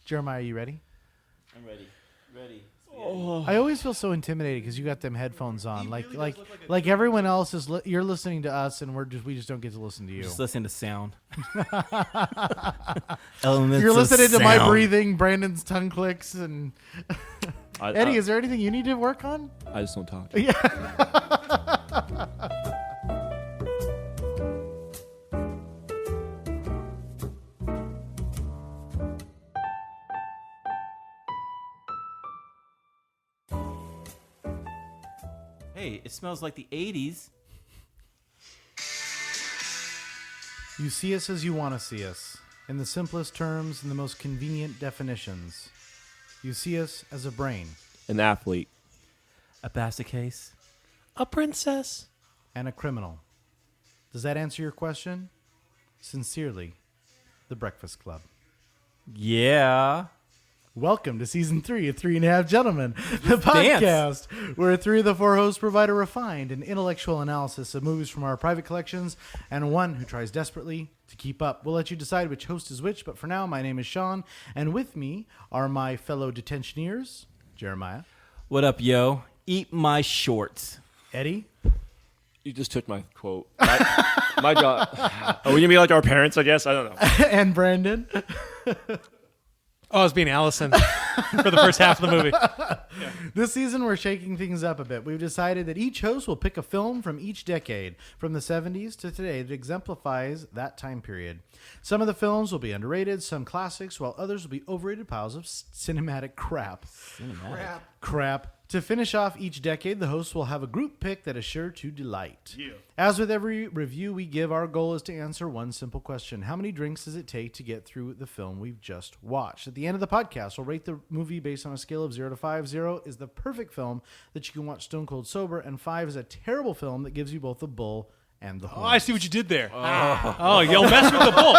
Jeremiah, are you ready? I'm ready. Ready. Oh. I always feel so intimidated because you got them headphones on. Like everyone else is. You're listening to us, and we just don't get to listen to you. Just listening to sound. You're listening to my breathing, Brandon's tongue clicks, and Eddie. Is there anything you need to work on? I just don't talk. Yeah. Hey, it smells like the 80s. You see us as you want to see us, in the simplest terms and the most convenient definitions. You see us as a brain. An athlete. A basket case. A princess. And a criminal. Does that answer your question? Sincerely, The Breakfast Club. Yeah. Welcome to Season 3 of 3.5 Gentlemen, the podcast where 3 of the 4 hosts provide a refined and intellectual analysis of movies from our private collections and one who tries desperately to keep up. We'll let you decide which host is which, but for now, my name is Sean, and with me are my fellow detentioneers, Jeremiah. What up, yo? Eat my shorts. Eddie. You just took my quote. My job. Are we going to be like our parents, I guess? I don't know. And Brandon. Oh, I was being Allison for the first half of the movie. Yeah. This season, we're shaking things up a bit. We've decided that each host will pick a film from each decade, from the 70s to today, that exemplifies that time period. Some of the films will be underrated, some classics, while others will be overrated piles of cinematic crap. Crap. To finish off each decade, the hosts will have a group pick that is sure to delight. Yeah. As with every review we give, our goal is to answer one simple question. How many drinks does it take to get through the film we've just watched? At the end of the podcast, we'll rate the movie based on a scale of 0 to 5. 0 is the perfect film that you can watch stone cold sober, and 5 is a terrible film that gives you both the bull and the horn. Oh, I see what you did there. Oh, you'll mess with the bull.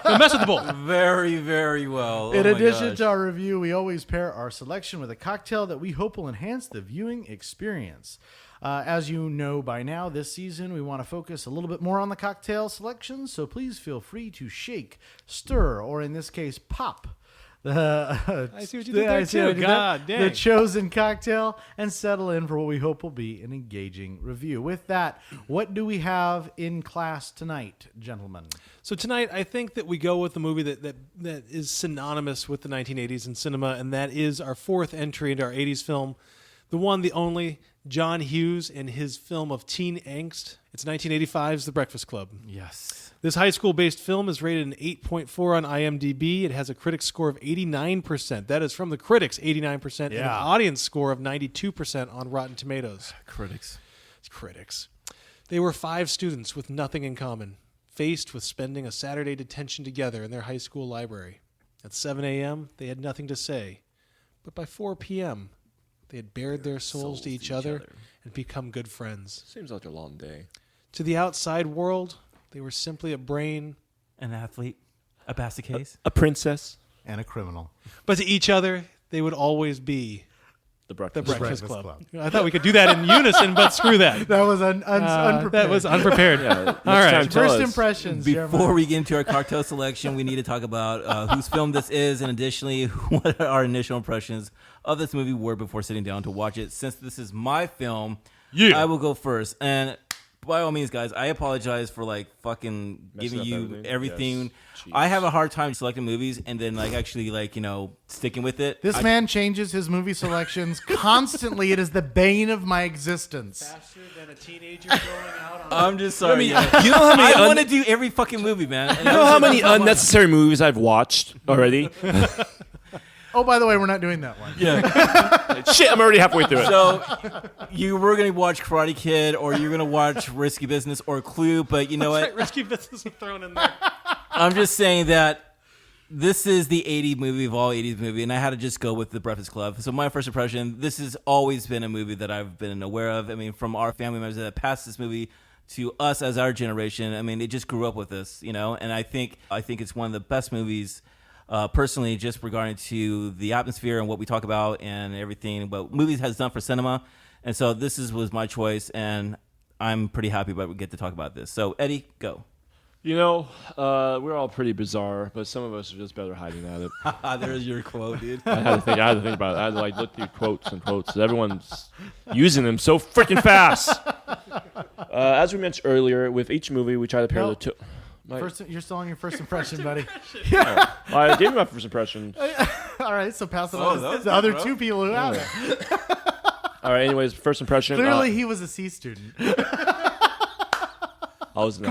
You'll mess with the bull. Very, very well. In addition to our review, we always pair our selection with a cocktail that we hope will enhance the viewing experience. As you know by now, this season we want to focus a little bit more on the cocktail selection, so please feel free to shake, stir, or in this case, pop. I see what you did there, too. God dang. The chosen cocktail, and settle in for what we hope will be an engaging review. With that, what do we have in class tonight, gentlemen? So tonight, I think that we go with the movie that is synonymous with the 1980s in cinema, and that is our fourth entry into our 80s film, the one, the only, John Hughes and his film of teen angst. It's 1985's The Breakfast Club. Yes. This high school-based film is rated an 8.4 on IMDb. It has a critic score of 89%. That is from the critics, 89%, and an audience score of 92% on Rotten Tomatoes. Critics. It's critics. They were 5 students with nothing in common, faced with spending a Saturday detention together in their high school library. At 7 a.m., they had nothing to say. But by 4 p.m., they had bared their souls to each other and become good friends. Seems like a long day. To the outside world, they were simply a brain, an athlete, a basket case, a princess, and a criminal. But to each other, they would always be the Breakfast Club. I thought we could do that in unison, but screw that. That was unprepared. That was unprepared. Yeah, all right. First impressions. Before we get into our cocktail selection, we need to talk about whose film this is, and additionally, what our initial impressions of this movie were before sitting down to watch it. Since this is my film, I will go first. And by all means, guys, I apologize for fucking giving you everything. Yes. I have a hard time selecting movies and then actually sticking with it. This man changes his movie selections constantly. It is the bane of my existence. Faster than a teenager going out on I'm just sorry. you know how many I want to do every fucking movie, man. And you know how many unnecessary movies I've watched already? Oh, by the way, we're not doing that one. Yeah. Shit, I'm already halfway through it. So you were going to watch Karate Kid, or you're going to watch Risky Business or Clue, but you know what? Right, Risky Business is thrown in there. I'm just saying that this is the 80s movie of all 80s movie, and I had to just go with The Breakfast Club. So my first impression, this has always been a movie that I've been aware of. I mean, from our family members that passed this movie to us as our generation, I mean, they just grew up with this, and I think it's one of the best movies. Personally, just regarding to the atmosphere and what we talk about and everything, what movies has done for cinema, and so this was my choice, and I'm pretty happy about we get to talk about this. So, Eddie, go. We're all pretty bizarre, but some of us are just better hiding at it. There's your quote, dude. I had to think about it. I had to look through quotes. Everyone's using them so freaking fast. As we mentioned earlier, with each movie, we try to pair the two. You're still on your first impression, buddy. I gave you my first impression. All right, so pass it on to the other two people who have it. All right. Anyways, first impression. Clearly, he was a C student. Come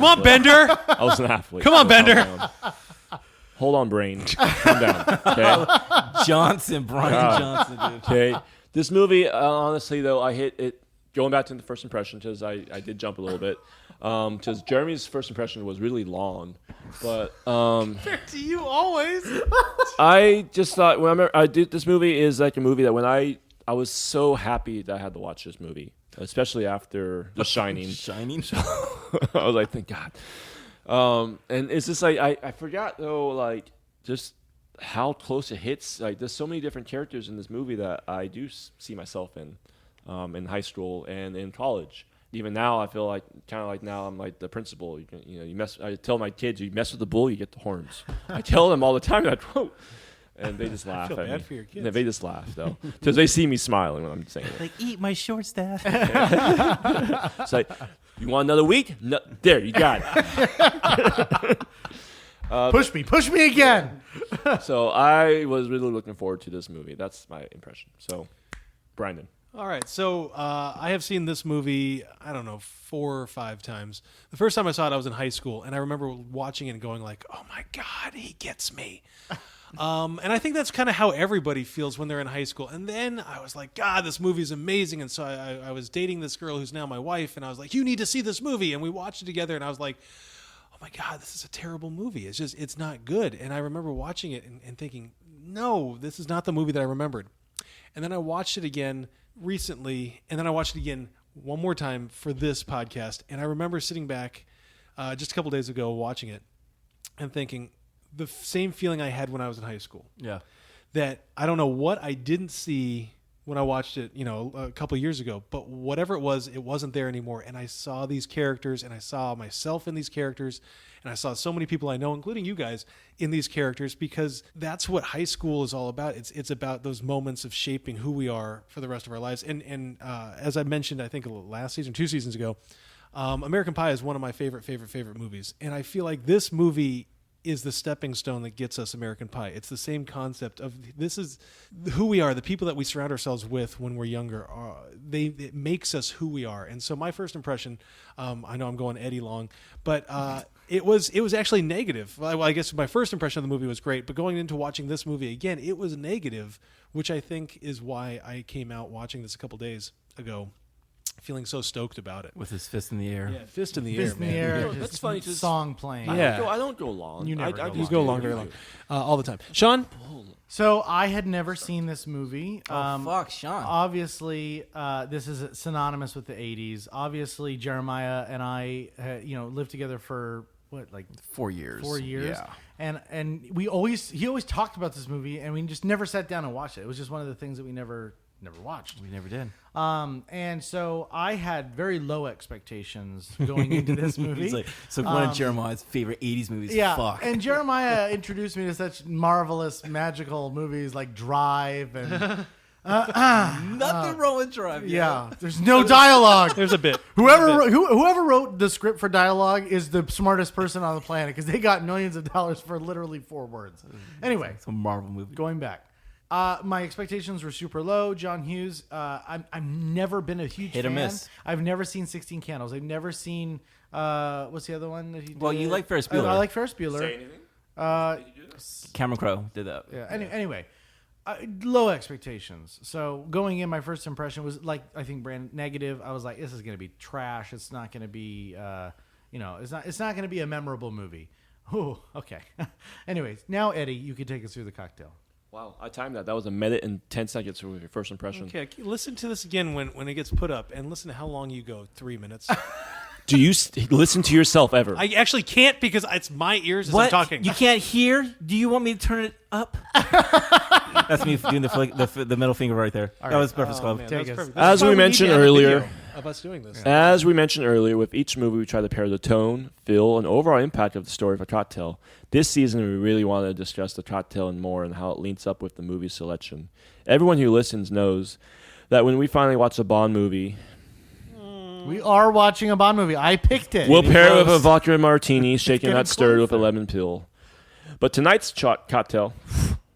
on, Bender. I was an athlete. Come on, Bender. Hold on, brain. Calm down. Okay. Brian Johnson, dude. Okay. This movie, honestly, though, I hit it. Going back to the first impression, because I did jump a little bit. Because Jeremy's first impression was really long, but Do you always? I just thought I did this movie is like a movie that when I was so happy that I had to watch this movie, especially after The Shining. I was like, thank God. And it's just like I forgot though, like just how close it hits. Like there's so many different characters in this movie that I do see myself in high school and in college. Even now, I feel like kind of like now I'm like the principal. You mess. I tell my kids, you mess with the bull, you get the horns. I tell them all the time that quote, and they just laugh. I feel at bad me. for your kids. Yeah, they just laugh though, because they see me smiling when I'm saying it. Like, eat my short staff. It's like, you want another week? No, there, you got it. Push me again. So I was really looking forward to this movie. That's my impression. So, Brandon. All right, so I have seen this movie, I don't know, 4 or 5 times. The first time I saw it, I was in high school, and I remember watching it and going like, oh my God, he gets me. And I think that's kind of how everybody feels when they're in high school. And then I was like, God, this movie is amazing. And so I was dating this girl who's now my wife, and I was like, you need to see this movie. And we watched it together, and I was like, oh my God, this is a terrible movie. It's not good. And I remember watching it and thinking, no, this is not the movie that I remembered. And then I watched it again recently, and then I watched it again one more time for this podcast. And I remember sitting back just a couple days ago watching it and thinking the same feeling I had when I was in high school. Yeah. That I don't know what I didn't see when I watched it, a couple years ago, but whatever it wasn't there anymore. And I saw these characters, and I saw myself in these characters, and I saw so many people I know, including you guys, in these characters, because that's what high school is all about. It's about those moments of shaping who we are for the rest of our lives. And as I mentioned, I think last season, 2 seasons ago, American Pie is one of my favorite movies. And I feel like this movie is the stepping stone that gets us American Pie. It's the same concept of this is who we are, the people that we surround ourselves with when we're younger. It makes us who we are. And so my first impression, I know I'm going Eddie long, but it was actually negative. Well, I guess my first impression of the movie was great, but going into watching this movie again, it was negative, which I think is why I came out watching this a couple days ago, feeling so stoked about it. With his fist in the air. Yeah, fist in the Fist air, in the man. air. That's funny, just- Song playing. Yeah. I don't go long. You never go I long. You go long, very long, all the time. Sean? So I had never seen this movie. Fuck, Sean. Obviously, this is synonymous with the '80s. Obviously, Jeremiah and I, lived together for what, like 4 years. 4 years. Yeah. And he always talked about this movie, and we just never sat down and watched it. It was just one of the things that we never watched. We never did. And so I had very low expectations going into this movie. It's like, so one of Jeremiah's favorite 80s movies. Yeah, Fuck. and Jeremiah introduced me to such marvelous, magical movies like Drive and Nothing wrong with Drive. yeah. There's no dialogue. There's a bit. Whoever wrote the script for dialogue is the smartest person on the planet because they got millions of dollars for literally 4 words. Anyway, It's a Marvel movie. going back. My expectations were super low. John Hughes, I've never been a huge Hit or fan. miss. I've never seen 16 Candles. I've never seen, what's the other one that he did? Well, you like Ferris Bueller. I like Ferris Bueller. Say anything? Cameron Crowe did that. Yeah. Anyway, low expectations. So going in, my first impression was like, I think brand negative. I was like, this is going to be trash. It's not going to be, it's not going to be a memorable movie. Oh, okay. Anyways, now Eddie, you can take us through the cocktail. Wow, I timed that. That was a minute and 10 seconds with your first impression. Okay, listen to this again when it gets put up, and listen to how long you go. 3 minutes. Do you listen to yourself ever? I actually can't because it's my ears as I'm What? talking. You can't hear? Do you want me to turn it up? That's me doing the middle finger right there. That was Breakfast Club. Man, Take that's us. perfect. As That's why we need to mentioned have a earlier- video of us doing this. As we mentioned earlier, with each movie, we try to pair the tone, feel, and overall impact of the story of a cocktail. This season, we really wanted to discuss the cocktail and more and how it links up with the movie selection. Everyone who listens knows that when we finally watch a Bond movie, We are watching a Bond movie. I picked it. we'll pair it with a Close. vodka martini, shaken getting not stirred with a closer. lemon pill. But tonight's cocktail,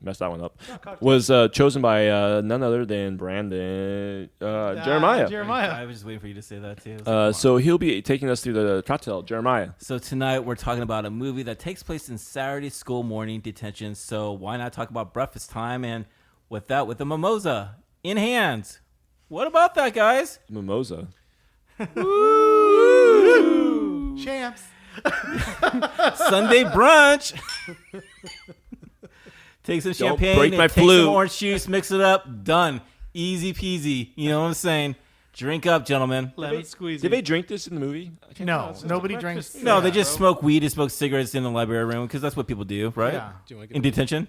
messed that one up, was chosen by none other than Brandon Jeremiah. Jeremiah. I was just waiting for you to say that too. So he'll be taking us through the cocktail. Jeremiah. So tonight we're talking about a movie that takes place in Saturday school morning detention. So why not talk about breakfast time and with the mimosa in hand? What about that, guys? Mimosa. Champs. Sunday brunch. Take some Don't champagne break and my take flute. some orange juice, mix it up, done. Easy peasy. You know what I'm saying? Drink up, gentlemen. Lemon squeezy. Did they drink this in the movie? No, it's nobody a drinks. breakfast. No, they just smoke weed and smoke cigarettes in the library room because that's what people do, right? Yeah. Do you wanna get In detention.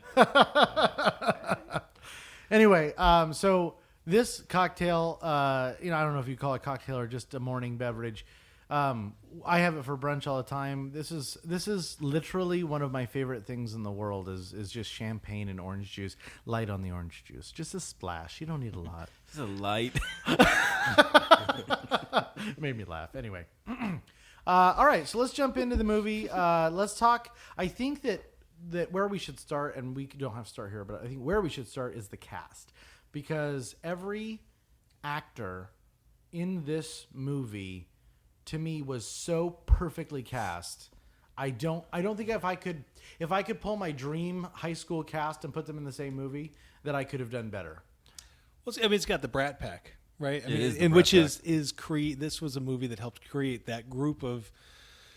Anyway, so this cocktail, I don't know if you call it cocktail or just a morning beverage. I have it for brunch all the time. This is literally one of my favorite things in the world is just champagne and orange juice. Light on the orange juice, just a splash. You don't need a lot. This is a light. It made me laugh. Anyway, all right. So let's jump into the movie. Let's talk. I think that where we should start, and we don't have to start here, but I think where we should start is the cast, because every actor in this movie, to me, was so perfectly cast. I don't think if I could pull my dream high school cast and put them in the same movie, that I could have done better. Well, I mean, it's got the Brat Pack, right? I mean, is the and Brat which Pack. is this was a movie that helped create that group of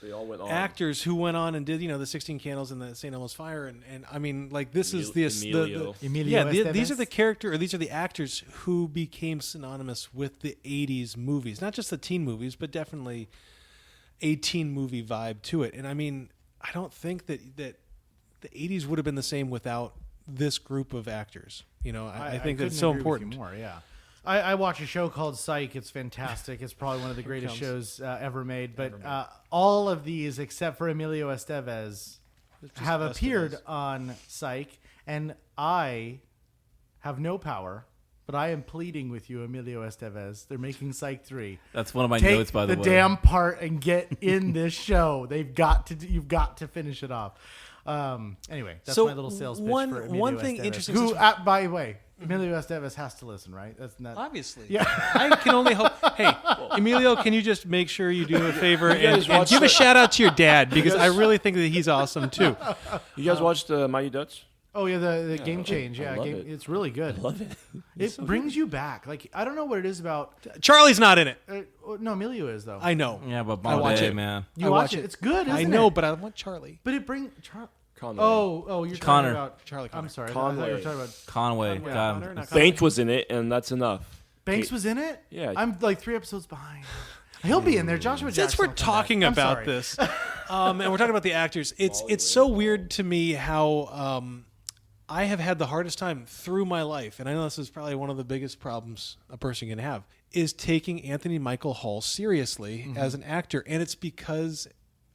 They all went on. actors who went on and did the 16 Candles and the St. Elmo's Fire, and I mean, like this is Emilio. Emilio these are Estevez. these are the actors who became synonymous with the 80s movies, not just the teen movies, but definitely a teen movie vibe to it. And I mean, I don't think that the 80s would have been the same without this group of actors. I think that's so important. More, yeah. I watch a show called Psych. It's fantastic. It's probably one of the greatest shows ever made. But all of these, except for Emilio Estevez, have appeared on Psych. And I have no power, but I am pleading with you, Emilio Estevez. They're making Psych 3. That's one of my Take notes, by the way. damn part and get in this show. You've got to finish it off. Anyway, that's So my little sales pitch one- for Emilio one thing Estevez, interesting Who, since- by the way, Emilio Estevez has to listen, right? That's not. Obviously. Yeah. I can only hope. Hey, Emilio, can you just make sure you do a favor and guys watch give a the- shout out to your dad, because I really think that he's awesome too. You guys watched Mighty Ducks? Oh yeah, the game change. I Yeah, love it. it's really good. Love it. It brings you back. Like I don't know what it is about. Charlie's not in it. No, Emilio is though. I know. Yeah, but I watch Bonnet, it. man. You I watch watch it. it. It's good. Isn't I know, it? but I want Charlie. But it brings. Conway. Oh, you're Connor. talking about Charlie Connor. I'm sorry. I thought you were Conway. talking about Conway. Conway. God, Connor, not Banks was in it, and that's enough. Banks was in it. Yeah. I'm like 3 episodes behind. He'll be in there. Joshua Jackson. Since we're will come talking back. I'm about sorry. this, and we're talking about the actors, it's so weird to me how I have had the hardest time through my life, and I know this is probably one of the biggest problems a person can have, is taking Anthony Michael Hall seriously as an actor, and it's because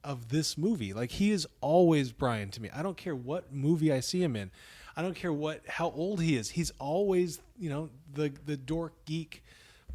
of this movie. Like, he is always Brian to me. I don't care what movie I see him in. I don't care how old he is. He's always, the dork geek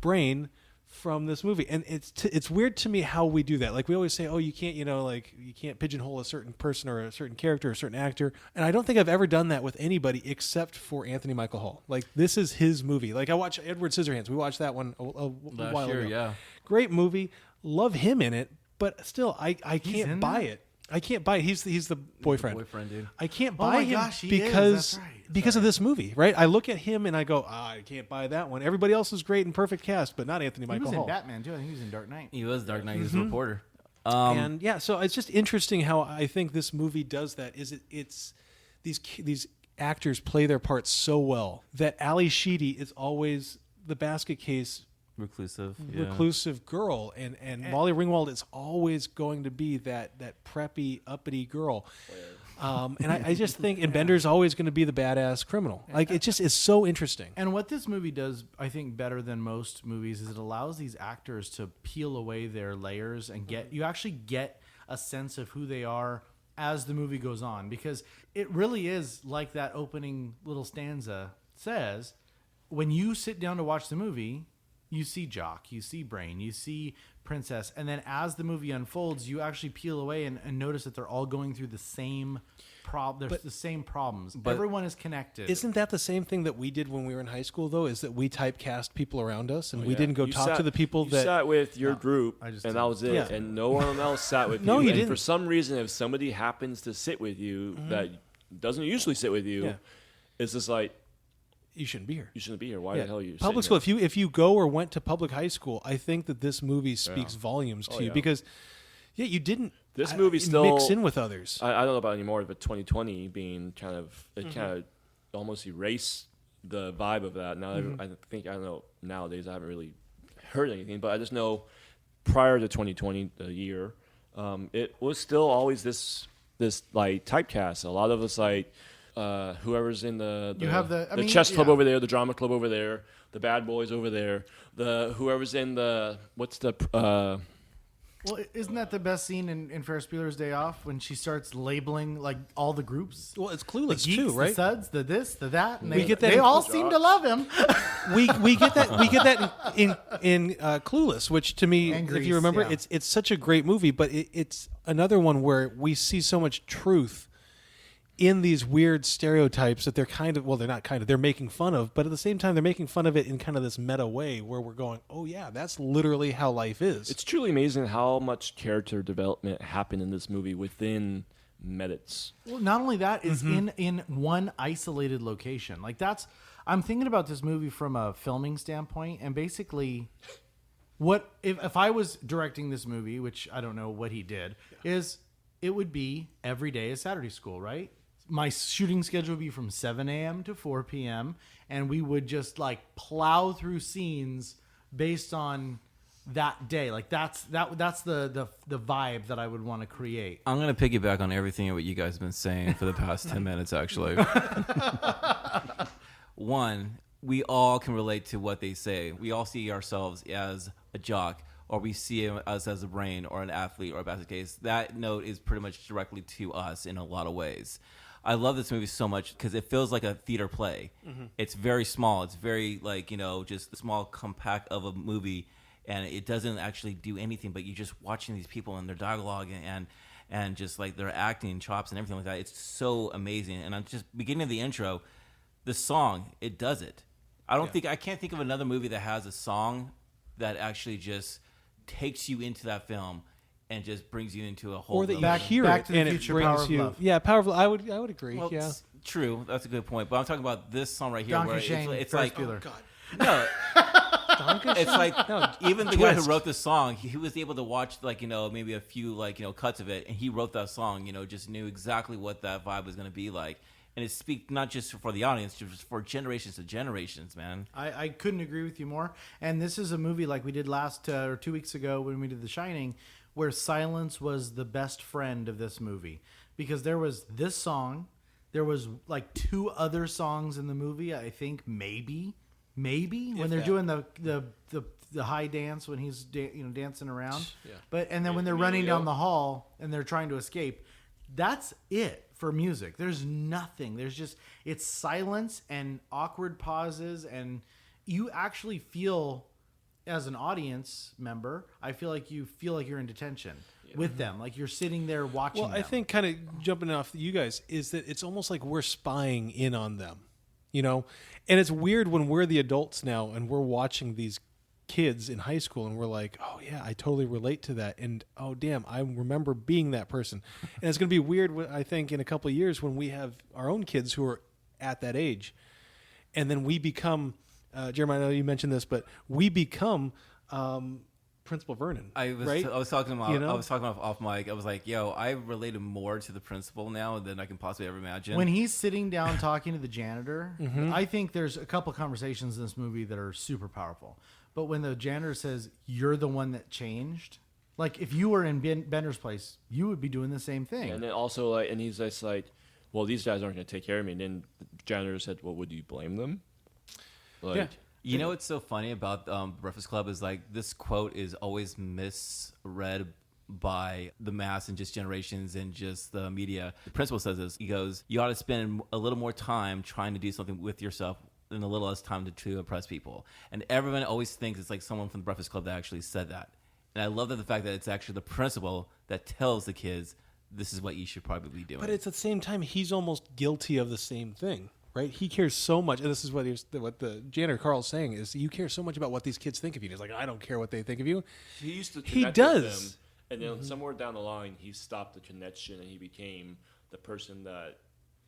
brain from this movie. And it's weird to me how we do that. Like, we always say, oh, you can't, you can't pigeonhole a certain person or a certain character or a certain actor. And I don't think I've ever done that with anybody except for Anthony Michael Hall. Like, this is his movie. Like, I watch Edward Scissorhands. We watched that one a while ago. yeah. Great movie. Love him in it. But still, I can't in buy that? it. I can't buy it. He's the boyfriend. boyfriend, dude. I can't Oh buy my him gosh, he is. because That's right. because of this movie, right? I look at him and I go, I can't buy that one. Everybody else is great and perfect cast, but not Anthony He Michael was in Hall. Batman too. I think he was in Dark Knight. He was Dark Knight. He was a reporter. And yeah, so it's just interesting how I think this movie does that. It's these actors play their parts so well that Ali Sheedy is always the basket case Reclusive. Yeah. reclusive girl, and Molly Ringwald is always going to be that preppy uppity girl. And I just think, and Bender's always going to be the badass criminal. Like, it just is so interesting. And what this movie does, I think, better than most movies is it allows these actors to peel away their layers and you actually get a sense of who they are as the movie goes on, because it really is like that opening little stanza says. When you sit down to watch the movie, you see Jock, you see Brain, you see Princess, and then as the movie unfolds, you actually peel away and notice that they're all going through the same There's the same problems. But everyone is connected. Isn't that the same thing that we did when we were in high school, though? Is that we typecast people around us, and we didn't go talk to the people that sat with your group, and that was it, Yeah. and no one else sat with you. No, you and didn't. For some reason, if somebody happens to sit with you that doesn't usually sit with you, it's just like, you shouldn't be here. you shouldn't be here. Why the hell are you public sitting school? If you go or went to public high school, I think that this movie speaks volumes to you because, you didn't. This movie still mix in with others. I don't know about anymore, but 2020 being kind of almost erased the vibe of that. Now I don't know, nowadays I haven't really heard anything, but I just know prior to 2020, the year, it was still always this like typecast. A lot of us like whoever's in the chess club over there, the drama club over there, the bad boys over there, whoever's in the Well, isn't that the best scene in Ferris Bueller's Day Off when she starts labeling like all the groups? Well, it's Clueless the geeks, too, right? The suds, the this, the that. And We get that They in all Clueless. seem to love him. we get that in Clueless, which to me, And if Grease, you remember, yeah. it's such a great movie, but it's another one where we see so much truth in these weird stereotypes that they're making fun of, but at the same time they're making fun of it in kind of this meta way where we're going, oh yeah, that's literally how life is. It's truly amazing how much character development happened in this movie within minutes. Well, not only that is in one isolated location. Like I'm thinking about this movie from a filming standpoint, and basically, what if I was directing this movie, which I don't know what he did, is it would be every day is Saturday school, right? My shooting schedule would be from 7 a.m. to 4 p.m. and we would just like plow through scenes based on that day. Like that's the vibe that I would want to create. I'm going to piggyback on everything what you guys have been saying for the past 10 minutes, actually. One, we all can relate to what they say. We all see ourselves as a jock, or we see us as a brain or an athlete or a basket case. That note is pretty much directly to us in a lot of ways. I love this movie so much because it feels like a theater play. It's very small. It's very just a small compact of a movie, and it doesn't actually do anything, but you're just watching these people and their dialogue and just like their acting chops and everything like that. It's so amazing. And I'm just beginning of the intro, the song, it does it. I can't think of another movie that has a song that actually just takes you into that film and just brings you into a whole. Or that you Back hear to it the and Future, it Power brings of you. Love. Yeah, Power of Love. I would agree. Well, yeah. it's true. That's a good point. But I'm talking about this song right here, Donkey where Shane, it's Ferris like, Bueller. no, it's like even the guy who twist. wrote the song, he was able to watch maybe a few cuts of it, and he wrote that song. Just knew exactly what that vibe was going to be like. And it speaks not just for the audience, just for generations to generations, man. I couldn't agree with you more. And this is a movie like we did last or 2 weeks ago when we did The Shining, where silence was the best friend of this movie. Because there was this song, there was like 2 other songs in the movie, I think maybe when they're doing the high dance when he's dancing around. Yeah. And then when they're running down the hall and they're trying to escape, that's it for music. There's nothing. It's silence and awkward pauses, and you actually feel, as an audience member, I feel like you're in detention with them. Like you're sitting there watching them. I think kind of jumping off you guys is that it's almost like we're spying in on them, and it's weird when we're the adults now and we're watching these kids in high school and we're like, oh yeah, I totally relate to that, and oh damn, I remember being that person. And it's going to be weird, I think, in a couple of years when we have our own kids who are at that age, and then we become Jeremiah, I know you mentioned this, but we become Principal Vernon. I was talking about off mic. I was like, yo, I related more to the principal now than I can possibly ever imagine. When he's sitting down talking to the janitor, I think there's a couple conversations in this movie that are super powerful. But when the janitor says, "You're the one that changed," Like if you were in Bender's place, you would be doing the same thing. And then also like, and he's just like, well, these guys aren't going to take care of me. And then the janitor said, well, would you blame them? Like, Yeah. You know what's so funny about Breakfast Club is like this quote is always misread by the mass and just generations and just the media. The principal says this. He goes, you ought to spend a little more time trying to do something with yourself and a little less time to impress people. And everyone always thinks it's like someone from the Breakfast Club that actually said that. And I love that the fact that it's actually the principal that tells the kids this is what you should probably be doing. But at the same time, he's almost guilty of the same thing, right? He cares so much, and this is what the janitor Carl's saying is, you care so much about what these kids think of you. He's like, I don't care what they think of you. he used to He connect with does. them, and then somewhere down the line, he stopped the connection, and he became the person that,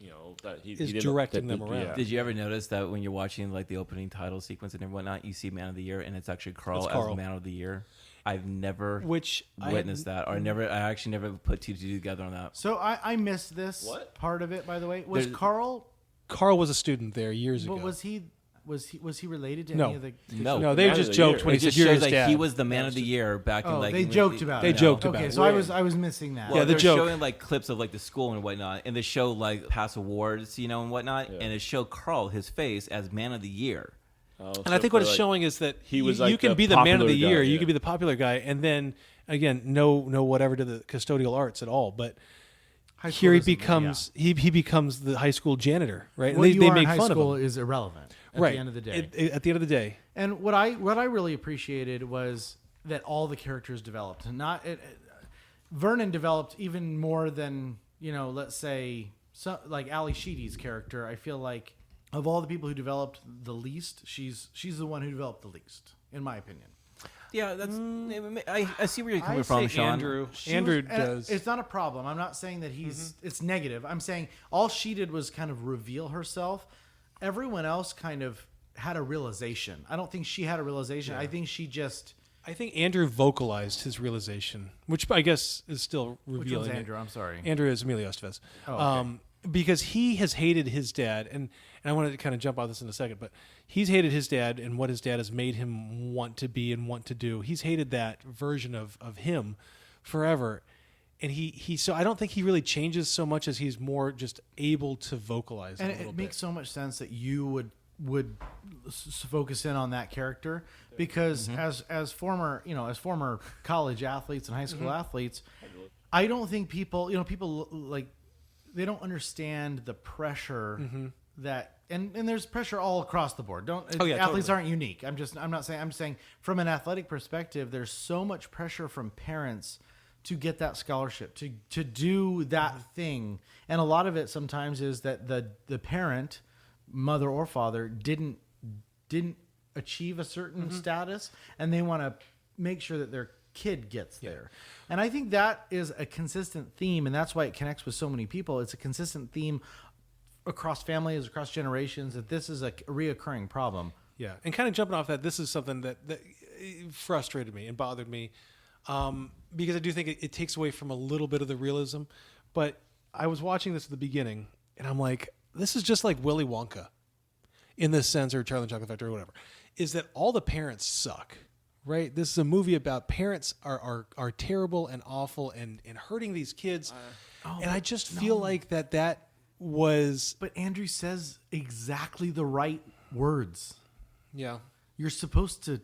you know, that he Is didn't- directing that- them around. yeah. Did you ever notice that when you're watching like the opening title sequence and whatnot, you see Man of the Year and it's actually Carl It's Carl. as Man of the Year? I've never Which I witnessed that, or I actually never put two together on that. So I missed this What? part of it. By the way, was There's- Carl? Carl was a student there years ago. But was he related to No. any of the? No, they Man just of the joked year. when It he said, just "You're shows his like dad." he was the Man of the Year back in Oh, like they when joked about They it. joked Okay, about it. so I was missing that. Yeah, the they're joke. showing like clips of like the school and whatnot, and they show like past awards, you know, and whatnot, Yeah. and it showed Carl his face as Man of the Year. Oh, And so I think what for, it's like, showing is that he was you like can the be the man of popular the year, guy, you yeah. can be the popular guy, and then again, no whatever to the custodial arts at all. But High school here he doesn't- becomes he becomes the high school janitor, right? And What you they are make in high fun school of him. is irrelevant at Right. the end of the day. At the end of the day, And what I really appreciated was that all the characters developed, and Vernon developed even more than, you know, let's say like Ali Sheedy's character. I feel like of all the people who developed the least, she's the one who developed the least, in my opinion. Yeah, that's. I see where you're coming I from, say Sean. Andrew And does. It's not a problem. I'm not saying that it's negative. I'm saying all she did was kind of reveal herself. Everyone else kind of had a realization. I don't think she had a realization. I think she just. I think Andrew vocalized his realization, which I guess is still Which revealing. one's it. Andrew? I'm sorry. Andrew is Emilio Estevez. Oh, okay. Because he has hated his dad, and I wanted to kind of jump on this in a second, but he's hated his dad and what his dad has made him want to be and want to do. He's hated that version of him forever. And he so I don't think he really changes so much as he's more just able to vocalize And a little it bit. makes so much sense that you would focus in on that character because as former college athletes and high school athletes, I don't think people like they don't understand the pressure that and there's pressure all across the board. Athletes aren't unique. I'm saying from an athletic perspective, there's so much pressure from parents to get that scholarship, to do that thing. And a lot of it sometimes is that the parent, mother or father, didn't achieve a certain status, and they want to make sure that their kid gets there. And I think that is a consistent theme, and that's why it connects with so many people. It's a consistent theme across families, across generations, that this is a reoccurring problem. Yeah, and kind of jumping off that, this is something that frustrated me and bothered me because I do think it takes away from a little bit of the realism. But I was watching this at the beginning, and I'm like, this is just like Willy Wonka in this sense, or Charlie and the Chocolate Factory or whatever, is that all the parents suck, right? This is a movie about parents are terrible and awful and hurting these kids. And I just feel like that was... But Andrew says exactly the right words. Yeah. You're supposed to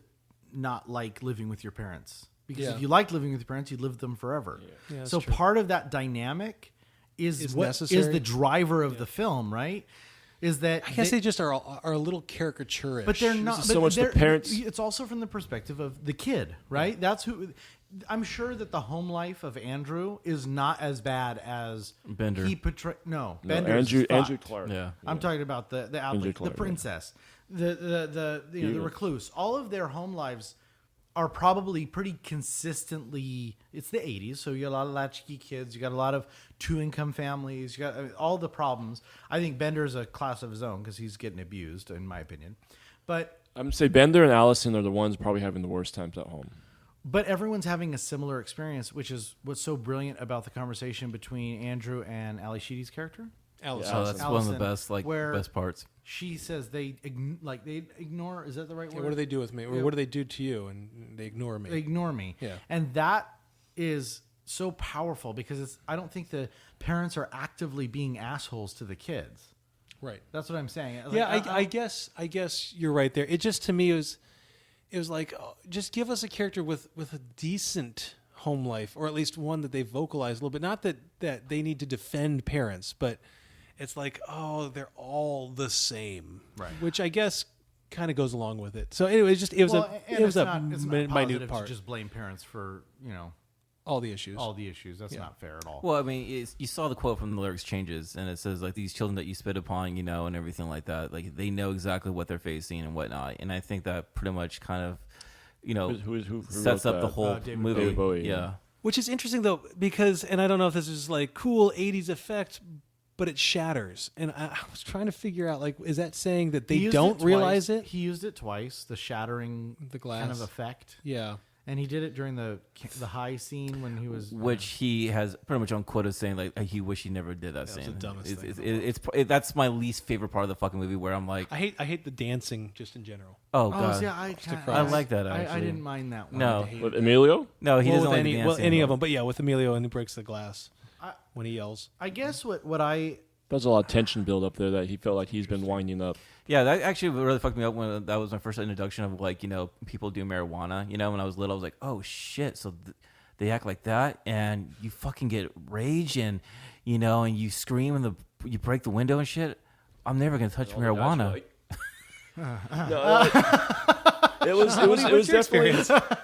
not like living with your parents. Because Yeah. if you like living with your parents, you'd live with them forever. Yeah, that's so true. part of that dynamic is what necessary. is the driver of the film, right? Is that I guess they just are a little caricaturish. but they're not. is But so much the parents- It's also from the perspective of the kid, right? That's who. I'm sure that the home life of Andrew is not as bad as Bender. He portrayed. No, No, Bender's Andrew fucked. Clark. Yeah. I'm talking about the athlete, Clark, the yeah. princess, the recluse. All of their home lives are probably pretty consistently. It's the 80s, so you got a lot of latchkey kids. You got a lot of two-income families. You got all the problems. I think Bender's a class of his own because he's getting abused, in my opinion. But I'm gonna say Bender and Allison are the ones probably having the worst times at home. But everyone's having a similar experience, which is what's so brilliant about the conversation between Andrew and Ali Sheedy's character. Alice. So that's one of Allison, the best where best parts. She says they ignore. Is that the right Yeah, word? what do they do with me? Or what do they do to you? And they ignore me. They ignore me. Yeah. And that is so powerful because I don't think the parents are actively being assholes to the kids. Right. That's what I'm saying. I guess you're right there. It just, to me, it was like, just give us a character with a decent home life, or at least one that they vocalize a little bit. Not that they need to defend parents, but it's like, oh, they're all the same. Right. Which I guess kind of goes along with it. So anyway, it was a minute part. To just blame parents for, all the issues. That's not fair at all. Well, I mean, you saw the quote from the lyrics changes, and it says like these children that you spit upon, and everything like that. Like they know exactly what they're facing and whatnot. And I think that pretty much kind of, who sets up the whole movie. David Bowie, yeah. Which is interesting though, because, and I don't know if this is like cool 80s effect, but it shatters. And I was trying to figure out, like, is that saying that they don't realize it? He used it twice, the shattering the glass kind of effect. Yeah. And he did it during the high scene when he was... Which he has pretty much on quote as saying, like, he wish he never did that scene. That's the dumbest thing. That's my least favorite part of the fucking movie, where I'm like... I hate the dancing just in general. Oh, God. Yeah, I like that, actually. I didn't mind that one. No. With Emilio? No, he doesn't like any, the dancing. any of them. But yeah, with Emilio, and he breaks the glass when he yells. I guess what I... There's a lot of tension build up there that he felt like he's been winding up. Yeah, that actually really fucked me up when that was my first introduction of, like, people do marijuana. When I was little, I was like, oh shit, so they act like that, and you fucking get rage, and and you scream, and you break the window and shit. I'm never gonna touch marijuana. It was definitely.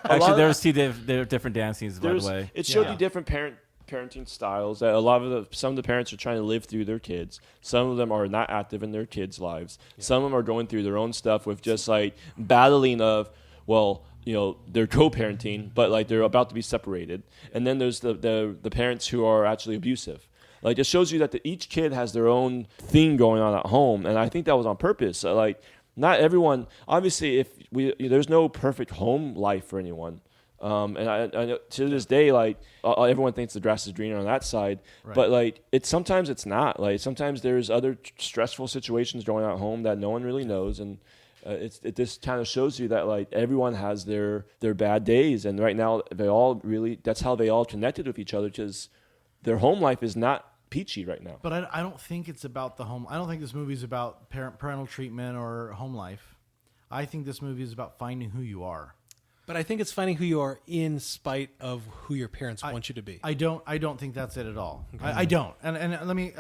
Actually, there were different dance scenes, by the way. It showed you different parenting styles. That some of the parents are trying to live through their kids. Some of them are not active in their kids' lives. Yeah. Some of them are going through their own stuff with just like battling of, they're co-parenting, but like they're about to be separated. And then there's the parents who are actually abusive. Like it shows you that each kid has their own thing going on at home, and I think that was on purpose. Not everyone. Obviously, there's no perfect home life for anyone. And I know to this day, like everyone thinks the grass is greener on that side, right. But like sometimes it's not. Like sometimes there's other stressful situations going on at home that no one really knows, and it just kind of shows you that like everyone has their bad days, and right now that's how they all connected with each other, because their home life is not peachy right now. But I don't think it's about the home. I don't think this movie is about parental treatment or home life. I think this movie is about finding who you are. But I think it's finding who you are in spite of who your parents want you to be. I don't think that's it at all. Okay. I don't. And let me.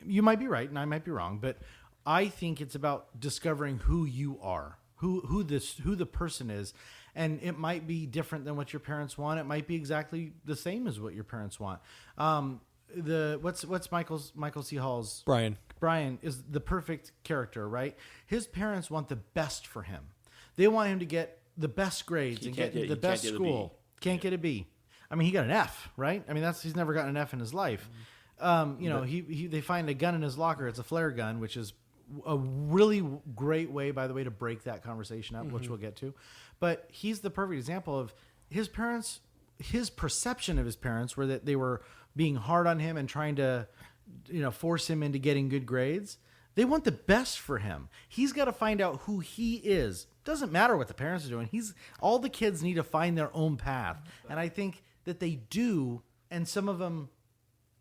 You might be right, and I might be wrong. But I think it's about discovering who you are, who the person is, and it might be different than what your parents want. It might be exactly the same as what your parents want. What's Michael C. Hall's Brian? Brian is the perfect character, right? His parents want the best for him. They want him to get the best grades and get the best school. Can't get a B. I mean, he got an F, right? I mean, he's never gotten an F in his life. They find a gun in his locker. It's a flare gun, which is a really great way, by the way, to break that conversation up, which we'll get to. But he's the perfect example of his parents. His perception of his parents were that they were being hard on him and trying to, force him into getting good grades. They want the best for him. He's got to find out who he is. Doesn't matter what the parents are doing. All the kids need to find their own path, and I think that they do. And some of them,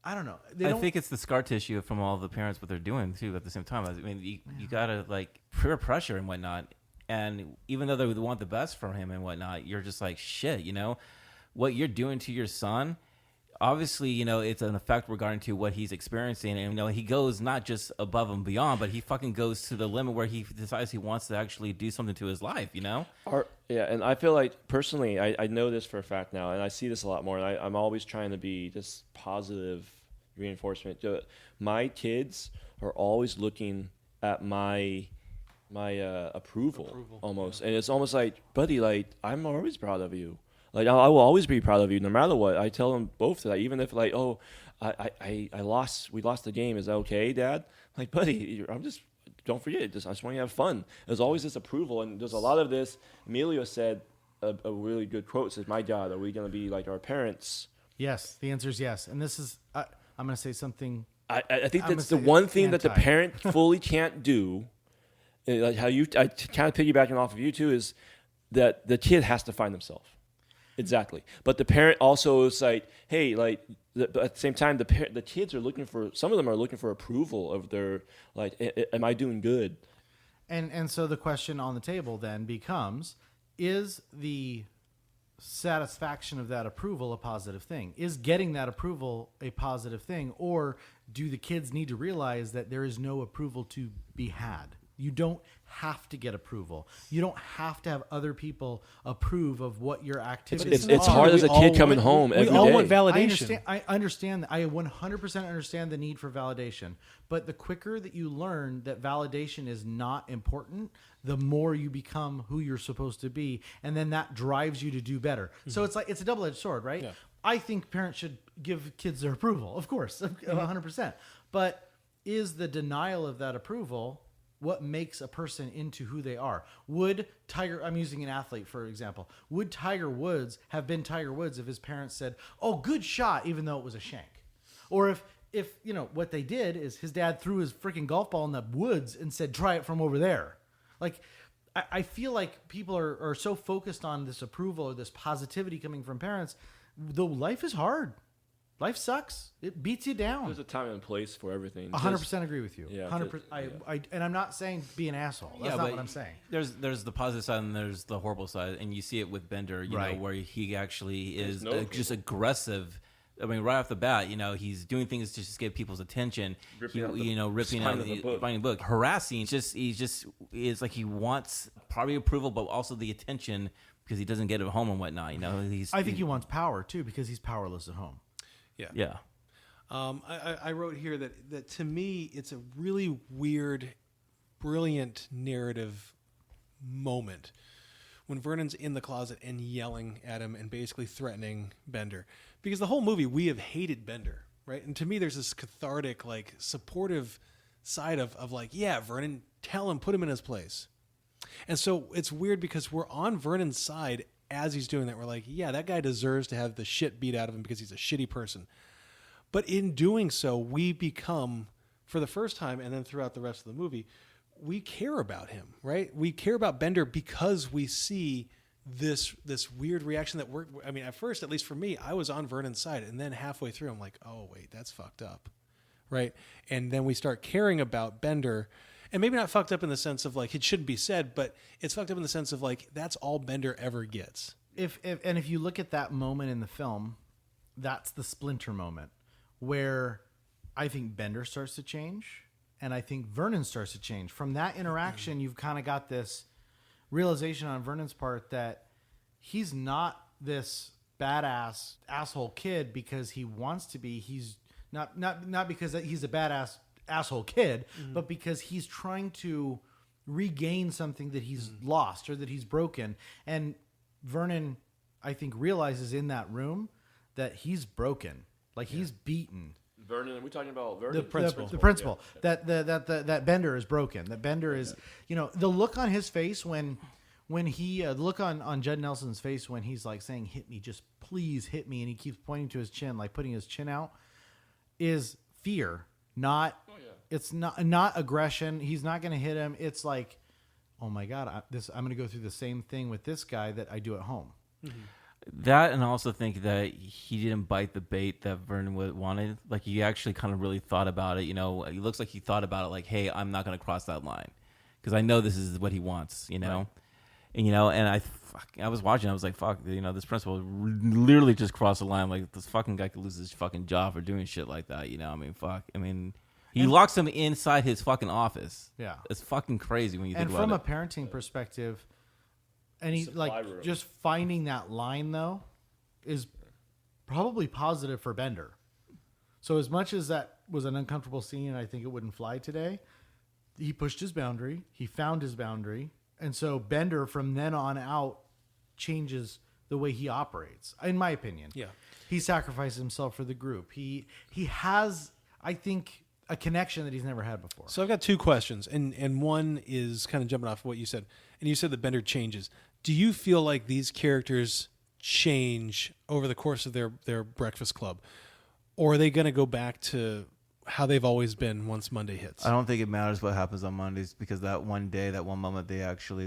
I don't know. I think it's the scar tissue from all the parents, what they're doing too at the same time. I mean, you gotta like peer pressure and whatnot, and even though they want the best from him and whatnot, you're just like shit. What you're doing to your son. Obviously, it's an effect regarding to what he's experiencing, and he goes not just above and beyond, but he fucking goes to the limit where he decides he wants to actually do something to his life. And I feel like personally, I know this for a fact now, and I see this a lot more. And I'm always trying to be just positive reinforcement. My kids are always looking at my approval almost, and it's almost like, buddy, like I'm always proud of you. Like I will always be proud of you, no matter what. I tell them both that, even if like, oh, we lost the game. Is that okay, Dad? Like, buddy, don't forget. I just want you to have fun. There's always this approval, and there's a lot of this. Emilio said a really good quote. Says, "My God, are we going to be like our parents?" Yes, the answer is yes. And this is, I'm going to say something. I think that's the one thing that the parent fully can't do. Like how I kind of piggybacking off of you too, is that the kid has to find himself. Exactly. But the parent also is like, hey, like, at the same time, the kids are looking for, some of them are looking for approval of their, like, am I doing good? And so the question on the table then becomes, is the satisfaction of that approval a positive thing? Is getting that approval a positive thing? Or do the kids need to realize that there is no approval to be had? You don't have to get approval. You don't have to have other people approve of what your activities It's are. hard as a kid coming want- home we every all day. want validation. I understand that. I 100% understand the need for validation. But the quicker that you learn that validation is not important, the more you become who you're supposed to be, and then that drives you to do better. So it's like it's a double-edged sword, right? Yeah. I think parents should give kids their approval, of course, 100%. But is the denial of that approval what makes a person into who they are? Would I'm using an athlete, for example. Would Tiger Woods have been Tiger Woods if his parents said, "Oh, good shot," even though it was a shank? Or if you know, what they did is his dad threw his freaking golf ball in the woods and said, "Try it from over there." Like, I feel like people are so focused on this approval or this positivity coming from parents, though life is hard. Life sucks. It beats you down. There's a time and place for everything. 100% agree with you. Yeah, 100%. And I'm not saying be an asshole. That's not what I'm saying. There's the positive side and there's the horrible side, and you see it with Bender, you know, where he actually is just aggressive. I mean, right off the bat, you know, he's doing things to just get people's attention. Ripping out the book, harassing. It's like he wants probably approval, but also the attention because he doesn't get it at home and whatnot. You know, I think he wants power too because he's powerless at home. Yeah. I wrote here that to me, it's a really weird, brilliant narrative moment when Vernon's in the closet and yelling at him and basically threatening Bender. Because the whole movie, we have hated Bender, right? And to me, there's this cathartic, like, supportive side of like, yeah, Vernon, tell him, put him in his place. And so it's weird because we're on Vernon's side as he's doing that. We're like, yeah, that guy deserves to have the shit beat out of him because he's a shitty person. But in doing so, we become, for the first time and then throughout the rest of the movie, we care about him, right? We care about Bender because we see this weird reaction that at first, at least for me, I was on Vernon's side. And then halfway through, I'm like, oh, wait, that's fucked up, right? And then we start caring about Bender. And maybe not fucked up in the sense of like it shouldn't be said, but it's fucked up in the sense of like that's all Bender ever gets. If you look at that moment in the film, that's the splinter moment where I think Bender starts to change and I think Vernon starts to change. From that interaction, you've kind of got this realization on Vernon's part that he's not this badass asshole kid because he wants to be. He's not because he's a badass asshole kid, but because he's trying to regain something that he's lost or that he's broken. And Vernon, I think, realizes in that room that he's broken. Like he's beaten. Vernon, are we talking about Vernon? The principal. Yeah. That Bender is broken. That Bender is, you know, the look on his face when he, the look on Judd Nelson's face when he's like saying, "Hit me, just please hit me," and he keeps pointing to his chin, like putting his chin out, is fear. It's not aggression. He's not going to hit him. It's like, oh my God, I'm going to go through the same thing with this guy that I do at home. Mm-hmm. That, and I also think that he didn't bite the bait that Vernon wanted. Like he actually kind of really thought about it. You know, it looks like he thought about it. Like, hey, I'm not going to cross that line because I know this is what he wants. You know, right. And you know, and I was watching. I was like, fuck, you know, this principal literally just crossed the line. Like this fucking guy could lose his fucking job for doing shit like that. You know, I mean, fuck. I mean. He locks him inside his fucking office. Yeah. It's fucking crazy when you think about it. And from a parenting perspective, just finding that line, though, is probably positive for Bender. So as much as that was an uncomfortable scene and I think it wouldn't fly today, he pushed his boundary. He found his boundary. And so Bender, from then on out, changes the way he operates, in my opinion. Yeah. He sacrifices himself for the group. He has, I think, a connection that he's never had before. So I've got two questions, and one is kind of jumping off what you said. And you said that Bender changes. Do you feel like these characters change over the course of their Breakfast Club? Or are they going to go back to how they've always been once Monday hits? I don't think it matters what happens on Mondays because that one day, that one moment, they actually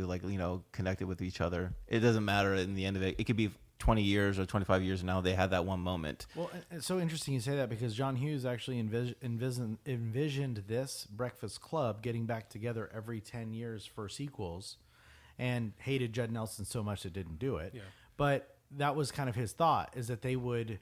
connected with each other. It doesn't matter in the end of it. It could be 20 years or 25 years now, they had that one moment. Well, it's so interesting you say that because John Hughes actually envisioned this Breakfast Club getting back together every 10 years for sequels, and hated Judd Nelson so much it didn't do it. Yeah. But that was kind of his thought, is that they would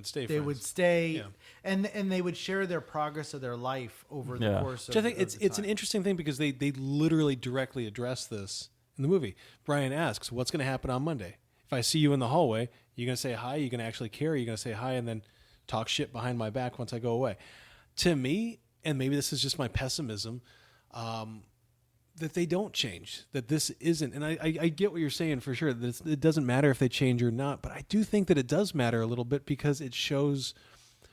stay. They would stay, and they would share their progress of their life over the course of. Which I think it's an interesting thing because they literally directly address this in the movie. Brian asks, "What's going to happen on Monday? If I see you in the hallway, you're going to say hi. You're going to actually care. You're going to say hi and then talk shit behind my back once I go away." To me, and maybe this is just my pessimism, that they don't change. That this isn't, and I get what you're saying for sure. That it doesn't matter if they change or not, but I do think that it does matter a little bit because it shows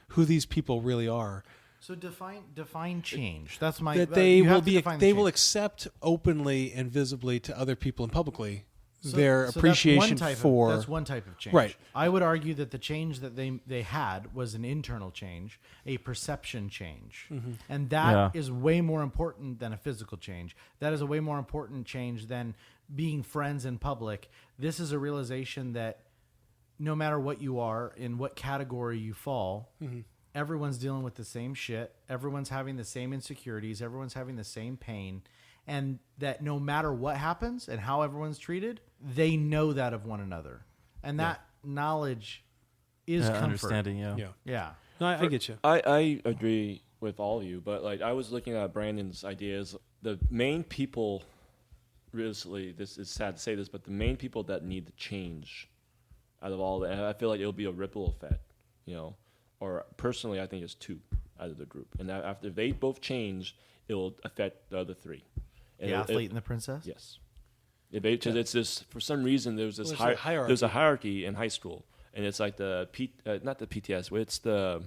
who these people really are. So define change. That's my That they will accept openly and visibly to other people and publicly their appreciation for. That's one type of change. Right. I would argue that the change that they had was an internal change, a perception change, and that is way more important than a physical change. That is a way more important change than being friends in public. This is a realization that no matter what you are, in what category you fall. Everyone's dealing with the same shit. Everyone's having the same insecurities. Everyone's having the same pain. And that no matter what happens and how everyone's treated, they know that of one another. And that knowledge is comfort. Understanding, Yeah. No, I get you. I agree with all of you, but like I was looking at Brandon's ideas. The main people, really, this is sad to say this, but the main people that need to change out of all that, and I feel like it'll be a ripple effect, or personally, I think it's two out of the group. And after they both change, it will affect the other three. And the athlete and the princess? Yes. Because it's this, for some reason, there's this hierarchy. There's a hierarchy in high school. And it's like not the PTS, but it's the,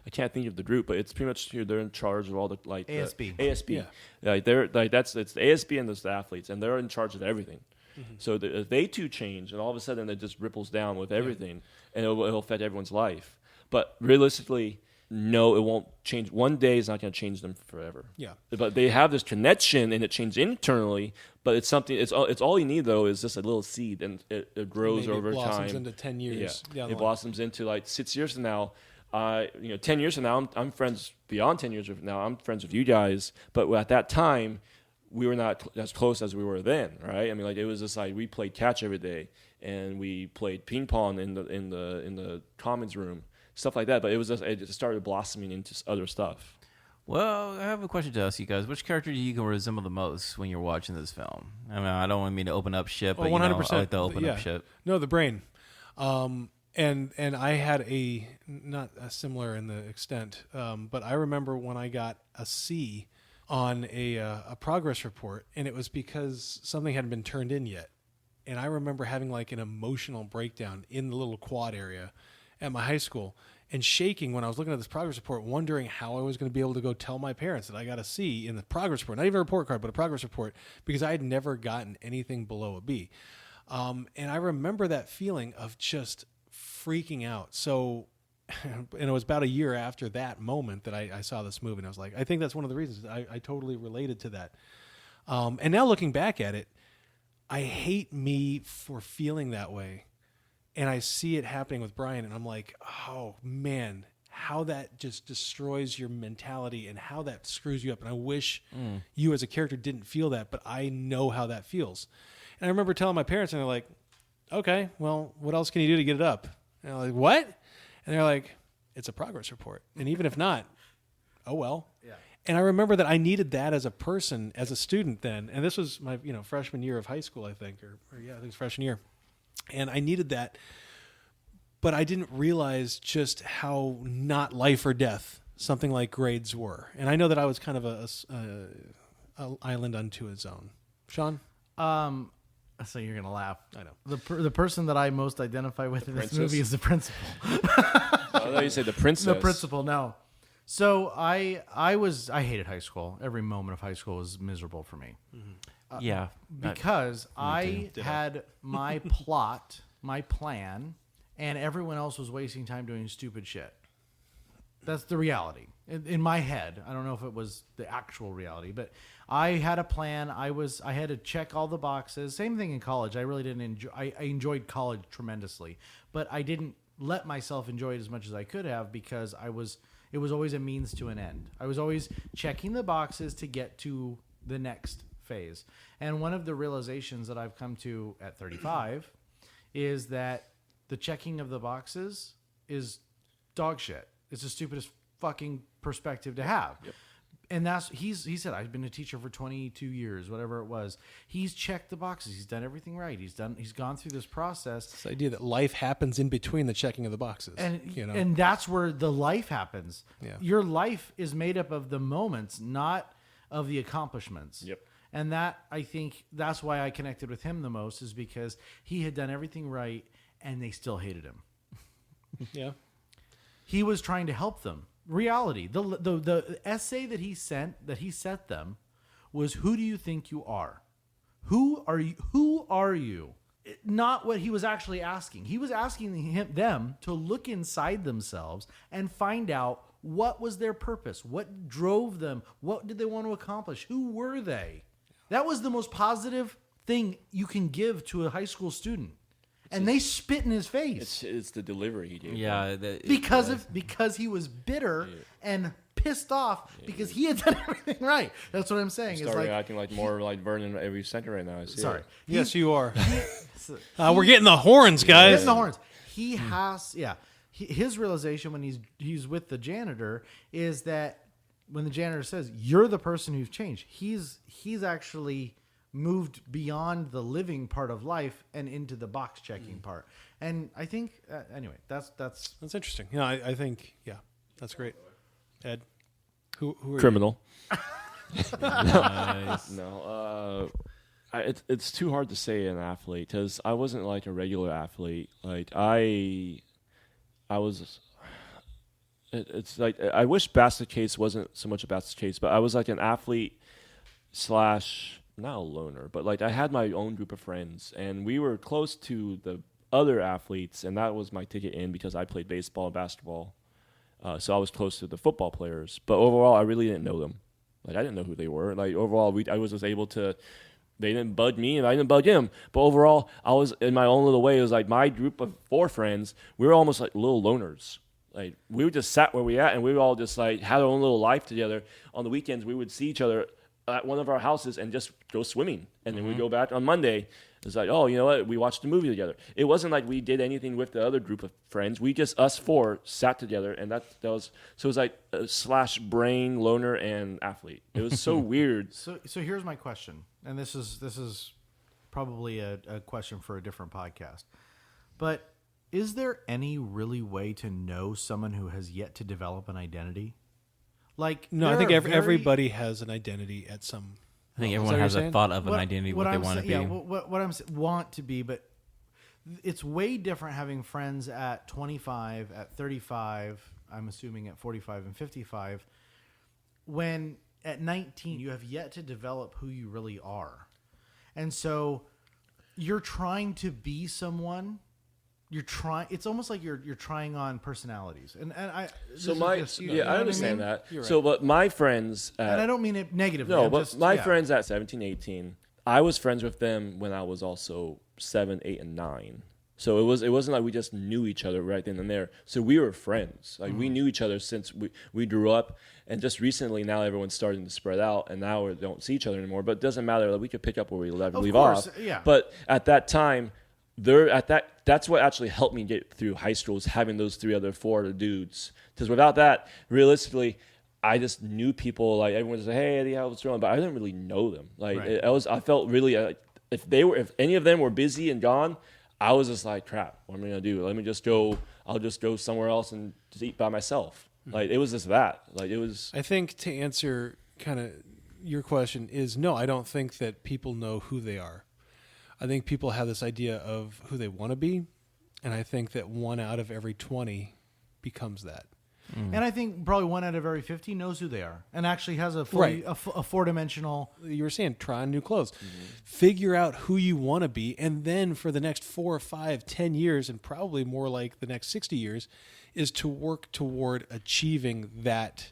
I can't think of the group, but it's pretty much they're in charge of all the ASB. ASB. Yeah. It's the ASB and there's the athletes, and they're in charge of everything. So if they two change, and all of a sudden it just ripples down with everything, and it'll affect everyone's life. But realistically, no, it won't change. One day is not going to change them forever. Yeah. But they have this connection, and it changes internally. But it's something. It's all you need though is just a little seed, and it grows Maybe over it blossoms time. into 10 years. Yeah. It blossoms into like 6 years from now. 10 years from now, I'm friends. Beyond 10 years from now, I'm friends with you guys. But at that time, we were not as close as we were then, right? I mean, like it was just like we played catch every day, and we played ping pong in the commons room. Stuff like that, but it just started blossoming into other stuff. Well, I have a question to ask you guys. Which character do you resemble the most when you're watching this film? I mean, I don't want me to open up shit, but 100%. I like to open up shit. No, the brain. And I had not a similar in the extent, but I remember when I got a C on a progress report, and it was because something hadn't been turned in yet. And I remember having like an emotional breakdown in the little quad area at my high school and shaking when I was looking at this progress report, wondering how I was going to be able to go tell my parents that I got a C in the progress report, not even a report card, but a progress report, because I had never gotten anything below a B. And I remember that feeling of just freaking out. So, and it was about a year after that moment that I saw this movie, and I was like, I think that's one of the reasons I totally related to that. And now looking back at it, I hate me for feeling that way. And I see it happening with Brian, and I'm like, oh, man, how that just destroys your mentality and how that screws you up. And I wish you as a character didn't feel that, but I know how that feels. And I remember telling my parents, and they're like, okay, well, what else can you do to get it up? And I'm like, what? And they're like, it's a progress report. And even if not, oh, well. Yeah. And I remember that I needed that as a person, as a student then. And this was my freshman year of high school, I think. Or I think it was freshman year. And I needed that, but I didn't realize just how not life or death something like grades were. And I know that I was kind of a island unto its own. Sean? So you're going to laugh. I know. The person that I most identify with in this movie is the principal. I thought you said the princess. The principal, no. So I hated high school. Every moment of high school was miserable for me. Mm-hmm. Because I had my plot, my plan, and everyone else was wasting time doing stupid shit. That's the reality. In my head. I don't know if it was the actual reality, but I had a plan. I had to check all the boxes. Same thing in college. I really didn't enjoy. I enjoyed college tremendously, but I didn't let myself enjoy it as much as I could have because it was always a means to an end. I was always checking the boxes to get to the next phase. And one of the realizations that I've come to at 35 is that the checking of the boxes is dog shit. It's the stupidest fucking perspective to have. Yep. And he said, I've been a teacher for 22 years, whatever it was. He's checked the boxes. He's done everything right. He's gone through this process. This idea that life happens in between the checking of the boxes. And that's where the life happens. Yeah. Your life is made up of the moments, not of the accomplishments. Yep. And that, I think, that's why I connected with him the most, is because he had done everything right and they still hated him. Yeah. He was trying to help them. Reality. The essay that he set them was, who do you think you are? Who are you? Not what he was actually asking. He was asking them to look inside themselves and find out what was their purpose, what drove them, what did they want to accomplish, who were they? That was the most positive thing you can give to a high school student. And they spit in his face. It's the delivery he gave. Yeah, because he was bitter and pissed off because he had done everything right. That's what I'm saying. He's starting acting like more like Vernon every second right now. I see. Sorry. Yes, you are. We're getting the horns, guys. Getting the horns. He has, his realization when he's with the janitor is that when the janitor says, "You're the person who's changed," he's actually moved beyond the living part of life and into the box checking part. And I think, anyway, that's interesting. Yeah, I think, that's great. Ed, who are criminal? Nice. No, it's too hard to say an athlete because I wasn't like a regular athlete. Like I was. It's like I wish basket case wasn't so much a basket case, but I was like an athlete / not a loner, but like I had my own group of friends, and we were close to the other athletes, and that was my ticket in because I played baseball and basketball. So I was close to the football players, but overall, I really didn't know them. Like I didn't know who they were. Like overall, I was just able to. They didn't bug me, and I didn't bug him. But overall, I was in my own little way. It was like my group of 4 friends. We were almost like little loners. Like we just sat where we at, and we all just like had our own little life together. On the weekends, we would see each other at one of our houses and just go swimming. And then we go back on Monday. It's like, oh, you know what? We watched a movie together. It wasn't like we did anything with the other group of friends. We just, us 4, sat together. And that was, so it was like a / brain, loner, and athlete. It was so weird. So here's my question. And this is probably a question for a different podcast. But is there any really way to know someone who has yet to develop an identity? Like, no, I think everybody has an identity at some. I think everyone has a thought of an identity, what they want to be. Yeah, what I'm want to be, but it's way different having friends at 25, at 35. I'm assuming at 45 and 55. When at 19 you have yet to develop who you really are, and so you're trying to be someone. You're trying. It's almost like you're trying on personalities, and I. So I understand that. You're right. So, but my friends, and I don't mean it negatively. No, but my friends at 17, 18, I was friends with them when I was also 7, 8, and 9. So it wasn't like we just knew each other right then and there. So we were friends. Like we knew each other since we grew up, and just recently now everyone's starting to spread out, and now we don't see each other anymore. But it doesn't matter. Like we could pick up where we leave off. Yeah. But at that time. That's what actually helped me get through high school, is having those 4 other dudes. Because without that, realistically, I just knew people. Like everyone was like, "Hey, Eddie, how's it going?" But I didn't really know them. Like right. I felt really if any of them were busy and gone, I was just like, "Crap, what am I gonna do? Let me just go. I'll just go somewhere else and just eat by myself." Like it was just that. Like it was. I think to answer kind of your question is no. I don't think that people know who they are. I think people have this idea of who they want to be, and I think that 1 out of every 20 becomes that. And I think probably 1 out of every 50 knows who they are and actually has a 4-dimensional. You were saying try on new clothes. Figure out who you want to be, and then for the next 4, 5, 10 years, and probably more like the next 60 years, is to work toward achieving that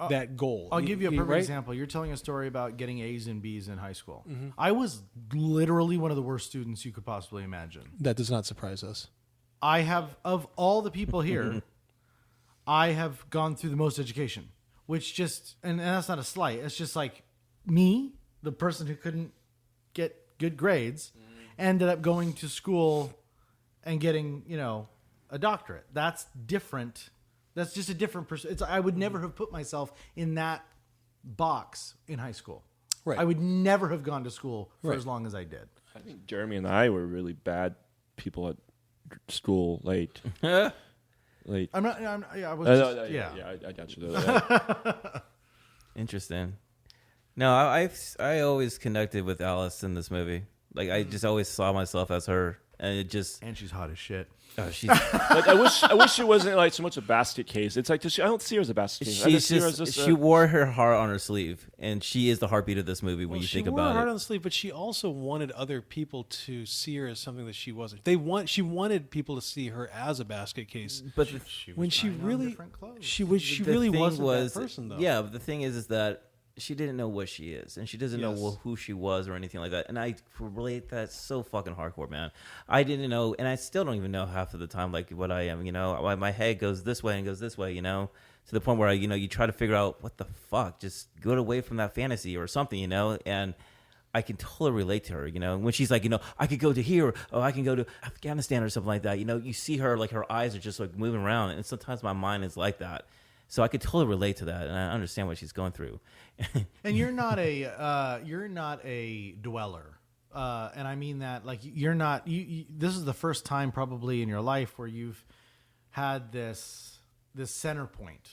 that goal. I'll give you a perfect right? example. You're telling a story about getting A's and B's in high school. Mm-hmm. I was literally one of the worst students you could possibly imagine. That does not surprise us. I have, of all the people here, I have gone through the most education, which just, and that's not a slight. It's just like me, the person who couldn't get good grades, ended up going to school and getting, a doctorate. That's different. That's just a different person. I would never have put myself in that box in high school. Right. I would never have gone to school for Right. as long as I did. I think Jeremy and I were really bad people at school late. Late. I was just, yeah, I got you. Yeah. Interesting. No, I always connected with Alice in this movie. Like I just always saw myself as her, and it just and she's hot as shit. she's Like, I wish it wasn't like so much a basket case. It's like I don't see her as a basket case. I she's see her as just just she wore her heart on her sleeve, and she is the heartbeat of this movie when you think she wore her about heart it. on the sleeve, but she also wanted other people to see her as something that she wasn't. She wanted people to see her as a basket case. But When she trying on really, different clothes. she the really thing wasn't was, that person though. Yeah, but the thing is that she didn't know what she is, and she doesn't Yes. know who she was or anything like that. And I relate that so fucking hardcore, man. I didn't know, and I still don't even know half of the time like what I am. My head goes this way and goes this way. To the point where you try to figure out what the fuck, just get away from that fantasy or something. And I can totally relate to her. When she's like, I could go to here, or I can go to Afghanistan or something like that. You see her like her eyes are just like moving around, and sometimes my mind is like that. So I could totally relate to that, and I understand what she's going through. And you're not a dweller, and I mean that like you're not. This is the first time probably in your life where you've had this center point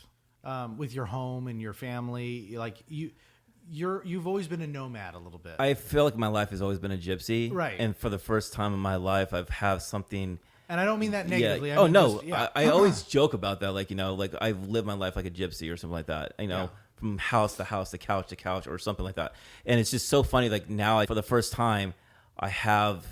with your home and your family. Like you've always been a nomad a little bit. I feel like my life has always been a gypsy, Right. And for the first time in my life, I've have something. And I don't mean that negatively. Yeah. I Oh mean no, just, yeah. I always joke about that. Like like I've lived my life like a gypsy or something like that. Yeah. From house to house, to couch, or something like that. And it's just so funny. Like now, for the first time, I have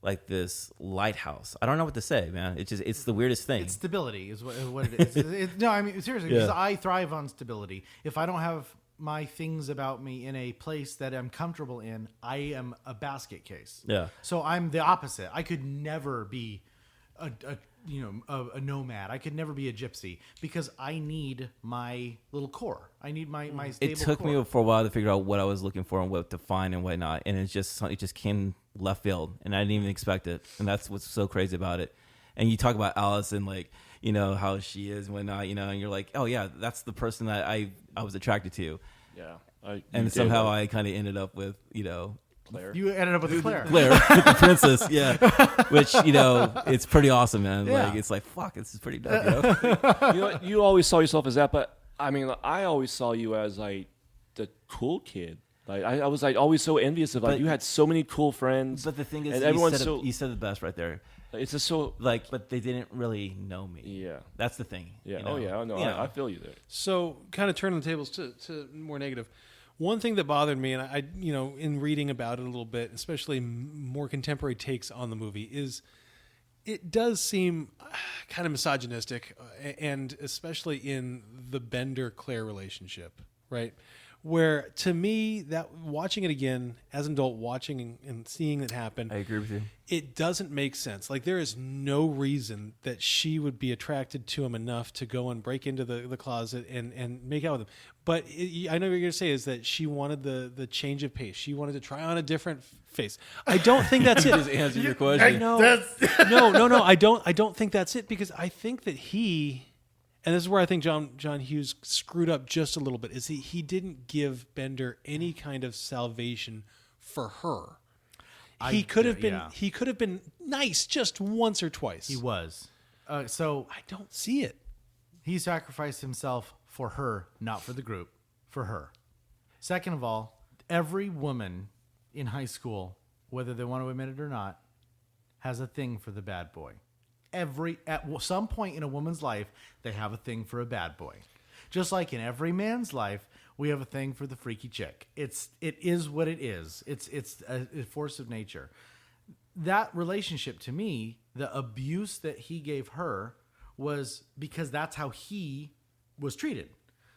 like this lighthouse. I don't know what to say, man. It's the weirdest thing. It's stability is what it is. No, I mean seriously, because I thrive on stability. If I don't have my things about me in a place that I'm comfortable in, I am a basket case. Yeah. So I'm the opposite. I could never be a nomad. I could never be a gypsy because I need my little core. I need my stable It took core. me for a while to figure out what I was looking for and what to find and whatnot, and it just came left field, and I didn't even expect it, and that's what's so crazy about it. And you talk about Alice and like how she is and whatnot, and you're like, oh yeah, that's the person that I was attracted to, Yeah. and somehow I kind of ended up with Claire. You ended up with Claire. Claire, the princess, yeah, which it's pretty awesome, man. Yeah. Like it's like fuck, this is pretty dope. You always saw yourself as that, but I mean, I always saw you as like the cool kid. Like I was like always so envious of like But- you had so many cool friends. But the thing is, and you everyone's said, so you said the best right there. it's just so Like, but they didn't really know me. yeah. That's the thing. Yeah. you know? Oh yeah. No, I feel you there. So, kind of turning the tables to more negative. One thing that bothered me, and I in reading about it a little bit, especially more contemporary takes on the movie, is it does seem kind of misogynistic, and especially in the Bender-Claire relationship, right? Where to me, that watching it again as an adult, watching and seeing it happen, I agree with you. it doesn't make sense. Like there is no reason that she would be attracted to him enough to go and break into the closet and make out with him. But I know what you're going to say is that she wanted the change of pace. She wanted to try on a different face. I don't think that's it. Just answer your question. No. I don't think that's it, because I think that he, and this is where I think John Hughes screwed up just a little bit, is he didn't give Bender any kind of salvation for her. He could have been nice just once or twice. He was. So I don't see it. he sacrificed himself for her, not for the group, for her. Second of all, every woman in high school, whether they want to admit it or not, has a thing for the bad boy. At some point in a woman's life, they have a thing for a bad boy. Just like in every man's life, we have a thing for the freaky chick. It is what it is. It's a force of nature. That relationship, to me, the abuse that he gave her was because that's how he was treated.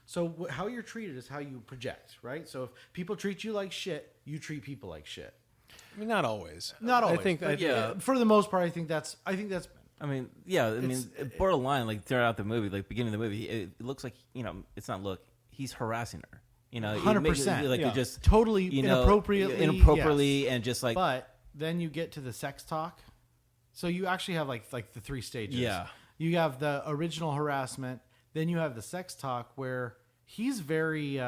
So how you're treated is how you project, right? So if people treat you like shit, you treat people like shit. I mean, not always. Not always. I think. For the most part, I think that's. I mean, yeah. I mean, borderline. Like throughout the movie, like beginning of the movie, it looks like it's not look. He's harassing her. 100%. Like it just totally inappropriately, yes. and just like. But then you get to the sex talk. So you actually have like the 3 stages. Yeah. You have the original harassment. Then you have the sex talk where he's very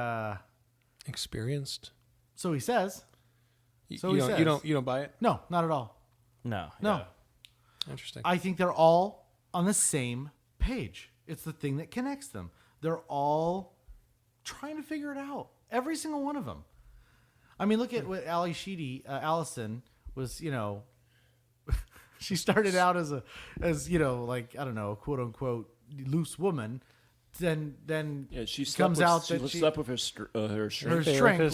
experienced. So he says. So you don't buy it? No, not at all. No. No. Interesting. I think they're all on the same page. It's the thing that connects them. They're all trying to figure it out. Every single one of them. I mean, look at what Allison was, she started out as like, I don't know, quote unquote loose woman. Then she comes out that she slept with her shrink,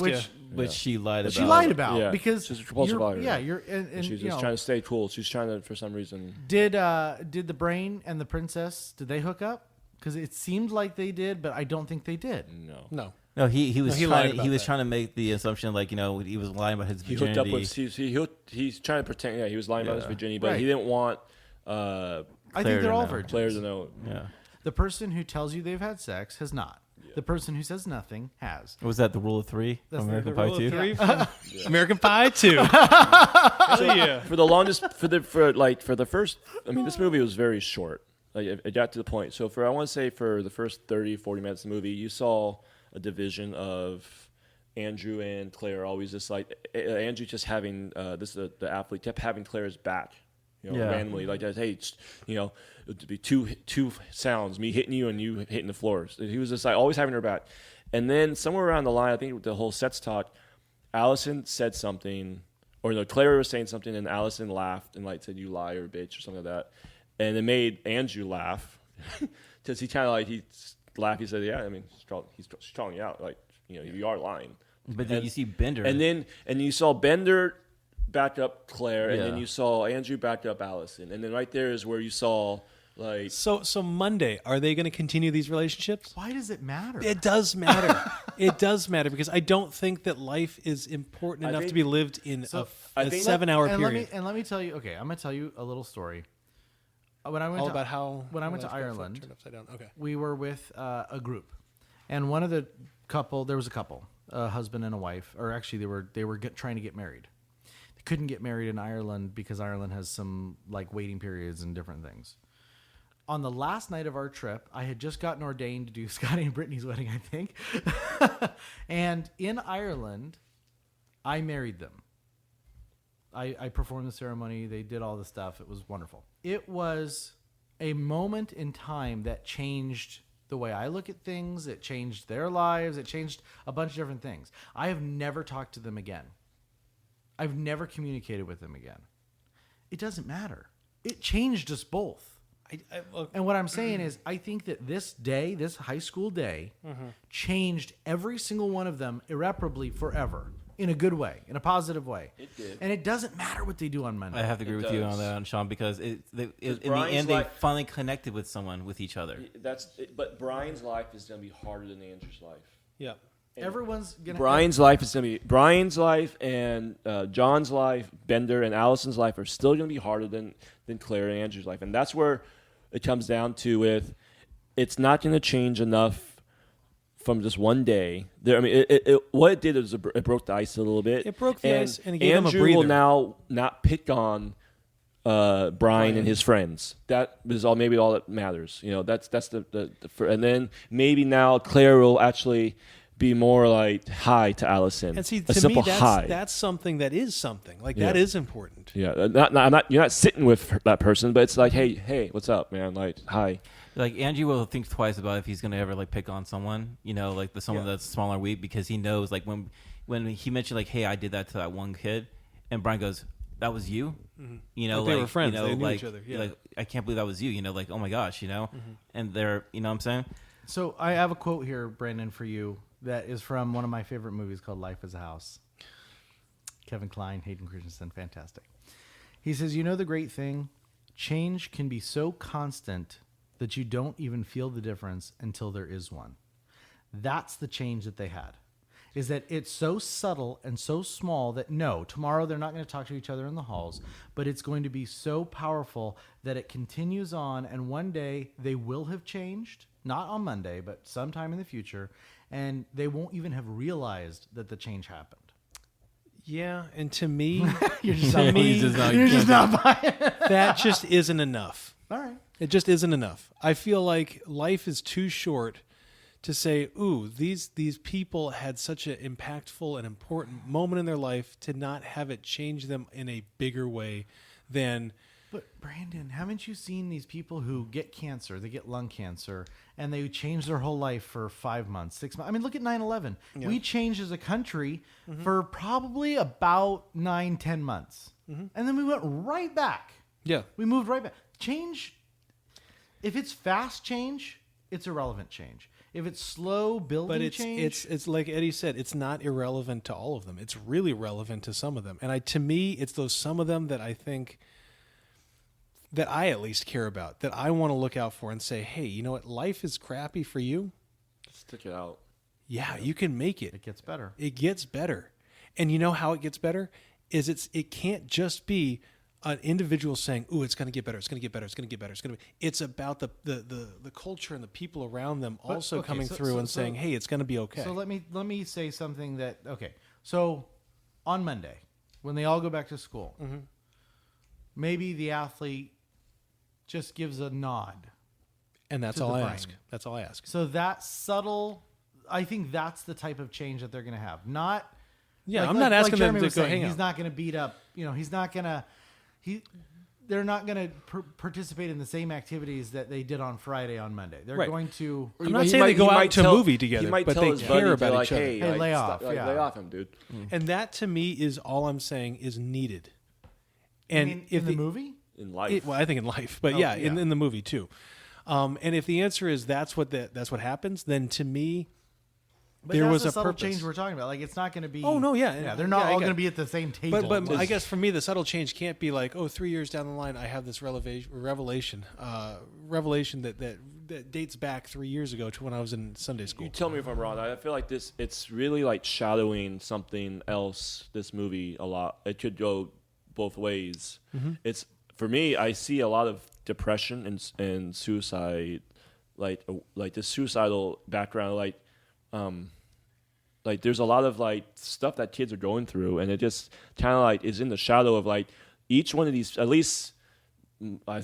which she lied about. She lied about because she's a compulsive liar. Yeah, you're and she's just trying to stay cool. She's trying to, for some reason. Did the Brain and the Princess, did they hook up? Because it seemed like they did, but I don't think they did. No. No, he was trying to make the assumption like he was lying about his virginity. He hooked up with he's trying to pretend he was lying about his virginity, but he didn't want I think they're all virgins. Claire to know. Yeah. The person who tells you they've had sex has not. Yeah. The person who says nothing has. Was that the rule of 3 from American Pie 2? American Pie 2. Yeah. For the longest, for the first, I mean, this movie was very short. Like it got to the point. So I want to say for the first 30, 40 minutes of the movie, you saw a division of Andrew and Claire, always just like Andrew just having the athlete kept having Claire's back. Randomly, like that. Hey, it would be two sounds: me hitting you and you hitting the floor. So he was just like always having her back. And then somewhere around the line, I think with the whole sets talk, Allison said something, or no, Claire was saying something, and Allison laughed and like said, "You liar, bitch," or something like that. And it made Andrew laugh because he kind of like he laughed. He said, "Yeah, I mean, he's calling you out. Like, you are lying." But then you see Bender, and you saw Bender back up Claire, and then you saw Andrew back up Allison, and then right there is where you saw like. So Monday, are they going to continue these relationships? Why does it matter? It does matter. It does matter because I don't think that life is important enough to be lived in a 7-hour period. Let me tell you. Okay, I'm going to tell you a little story. When I went to Ireland, upside down. Okay. We were with a group, and one of the couple, there was a couple, a husband and a wife, or actually they were trying to get married. They couldn't get married in Ireland because Ireland has some like waiting periods and different things. On the last night of our trip, I had just gotten ordained to do Scotty and Brittany's wedding, I think, and in Ireland, I married them. I performed the ceremony. They did all the stuff. It was wonderful. It was a moment in time that changed the way I look at things. It changed their lives. It changed a bunch of different things. I have never talked to them again. I've never communicated with them again. It doesn't matter. It changed us both. And what I'm saying is, I think that this day, this high school day, changed every single one of them irreparably forever. In a good way, in a positive way. It did. And it doesn't matter what they do on Monday. I have to agree with you on that, Sean, because in the end, they finally connected with each other. But Brian's life is going to be harder than Andrew's life. Yeah. Everyone's going to... Brian's life is going to be... Brian's life and John's life, Bender and Allison's life are still going to be harder than Claire and Andrew's life. And that's where it comes down to with... It's not going to change enough from just one day. What it did is it broke the ice a little bit. It broke the ice and it gave him a breather. Andrew will now not pick on Brian and his friends. That is all that matters. That's and then maybe now Claire will actually be more like hi to Allison. And see, a simple me, hi. That's something that is something. Like that is important. Yeah, you're not sitting with that person, but it's like, hey, what's up, man? Like, hi. Like Andrew will think twice about if he's gonna ever like pick on someone, like someone that's small or weak, because he knows like when he mentioned like, hey, I did that to that one kid, and Brian goes, that was you, like they were friends, they knew each other. Yeah. Like I can't believe that was you, like oh my gosh, and they're what I'm saying. So I have a quote here, Brandon, for you that is from one of my favorite movies called Life is a House. Kevin Kline, Hayden Christensen, fantastic. He says, the great thing, change can be so constant that you don't even feel the difference until there is one. That's the change that they had. Is that it's so subtle and so small that no, tomorrow they're not going to talk to each other in the halls, but it's going to be so powerful that it continues on, and one day they will have changed, not on Monday, but sometime in the future, and they won't even have realized that the change happened. Yeah, and to me, You're just not buying it. that just isn't enough. All right. It just isn't enough. I feel like life is too short to say, ooh, these people had such an impactful and important moment in their life to not have it change them in a bigger way than... But Brandon, haven't you seen these people who get cancer, they get lung cancer, and they change their whole life for 5 months, 6 months? I mean, look at 9/11. Yeah. We changed as a country for probably about 9-10 months. And then we went right back. Yeah. We moved right back. Change, if it's fast change, it's irrelevant change. If it's slow building But change, it's like Eddie said, it's not irrelevant to all of them. It's really relevant to some of them. And to me, it's those some of them that I think that I at least care about, that I want to look out for and say, hey, you know what? Life is crappy for you. Stick it out. Yeah, you can make it. it gets better. It gets better. And you know how it gets better? It can't just be an individual saying, "Ooh, it's going to get better. It's going to get better. It's going to get better. It's going to." It's about the culture and the people around them also okay, coming through and saying, "Hey, it's going to be okay." So let me say something that So on Monday, when they all go back to school, maybe the athlete just gives a nod. And that's to all the I brain. ask. That's all I ask. So that subtle, I think that's the type of change that they're going to have. Not I'm not asking them Jeremy to was go saying, hang he's out. not going to beat up. He's not going to. They're not going to participate in the same activities that they did on Friday on Monday. They're Right. going to. I'm not saying they go out to a movie together, but they care about each other. Hey, lay off, yeah. Lay off him, dude. And that to me is all I'm saying is needed. I And mean, if in the movie, In life. well, I think in life, but yeah. in the movie too. And if the answer is that's what happens, then to me, but there that's was the a subtle purpose. change we're talking about. Like it's not going to be. Oh no, yeah, They're not I all get going to it. be at the same table. But I guess for me, the subtle change can't be like, 3 years down the line, I have this revelation that dates back 3 years ago to when I was in Sunday school. You tell me if I'm wrong. I feel like it's really like shadowing something else, this movie, a lot. It could go both ways. It's, for me, I see a lot of depression and suicide, like this suicidal background, like there's a lot of like stuff that kids are going through, and it just kind of like is in the shadow of like each one of these. At least, I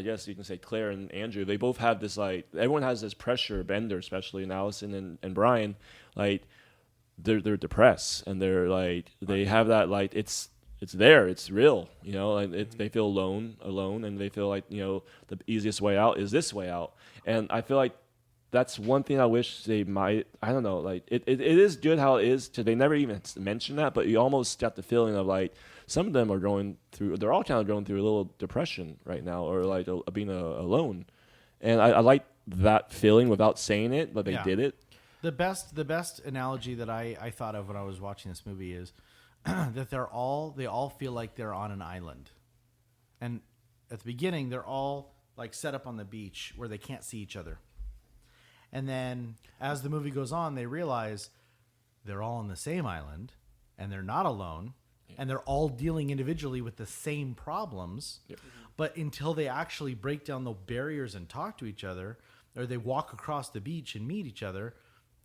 guess you can say Claire and Andrew. They both have this like everyone has this pressure. Bender, especially, and Allison and Brian, like they're depressed, and they're like they have that like it's there, it's real, and they feel alone, and they feel like the easiest way out is this way out, and I feel like. That's one thing I wish they might. I don't know. Like it is good how it is. They never even mention that, but you almost got the feeling of like some of them are going through. They're all kind of going through a little depression right now, or like being alone. And I like that feeling without saying it, but they did it. The best analogy that I thought of when I was watching this movie is that they all feel like they're on an island, and at the beginning they're all like set up on the beach where they can't see each other. And then as the movie goes on, they realize they're all on the same island and they're not alone and they're all dealing individually with the same problems. Yep. But until they actually break down the barriers and talk to each other, or they walk across the beach and meet each other,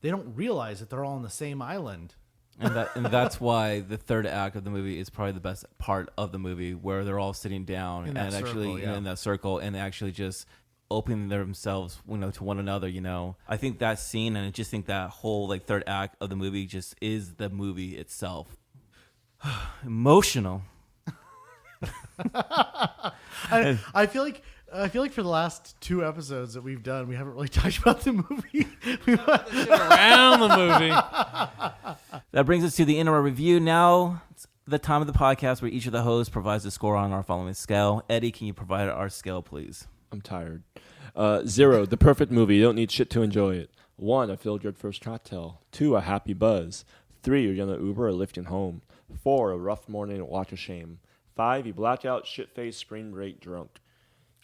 they don't realize that they're all on the same island. And that's why the third act of the movie is probably the best part of the movie, where they're all sitting down and actually in that circle, and they actually just opening themselves, to one another. I think that scene, and I just think that whole like third act of the movie just is the movie itself. Emotional. I feel like for the last 2 episodes that we've done, we haven't really talked about the movie. Around the movie. That brings us to the end of our review. Now, it's the time of the podcast where each of the hosts provides a score on our following scale. Eddie, can you provide our scale, please? I'm tired. 0, the perfect movie. You don't need shit to enjoy it. 1, a feel-good first cocktail. 2, a happy buzz. 3, you're gonna Uber or Lyft home. 4, a rough morning and walk of shame. 5, you blackout, shit-faced, spring break drunk.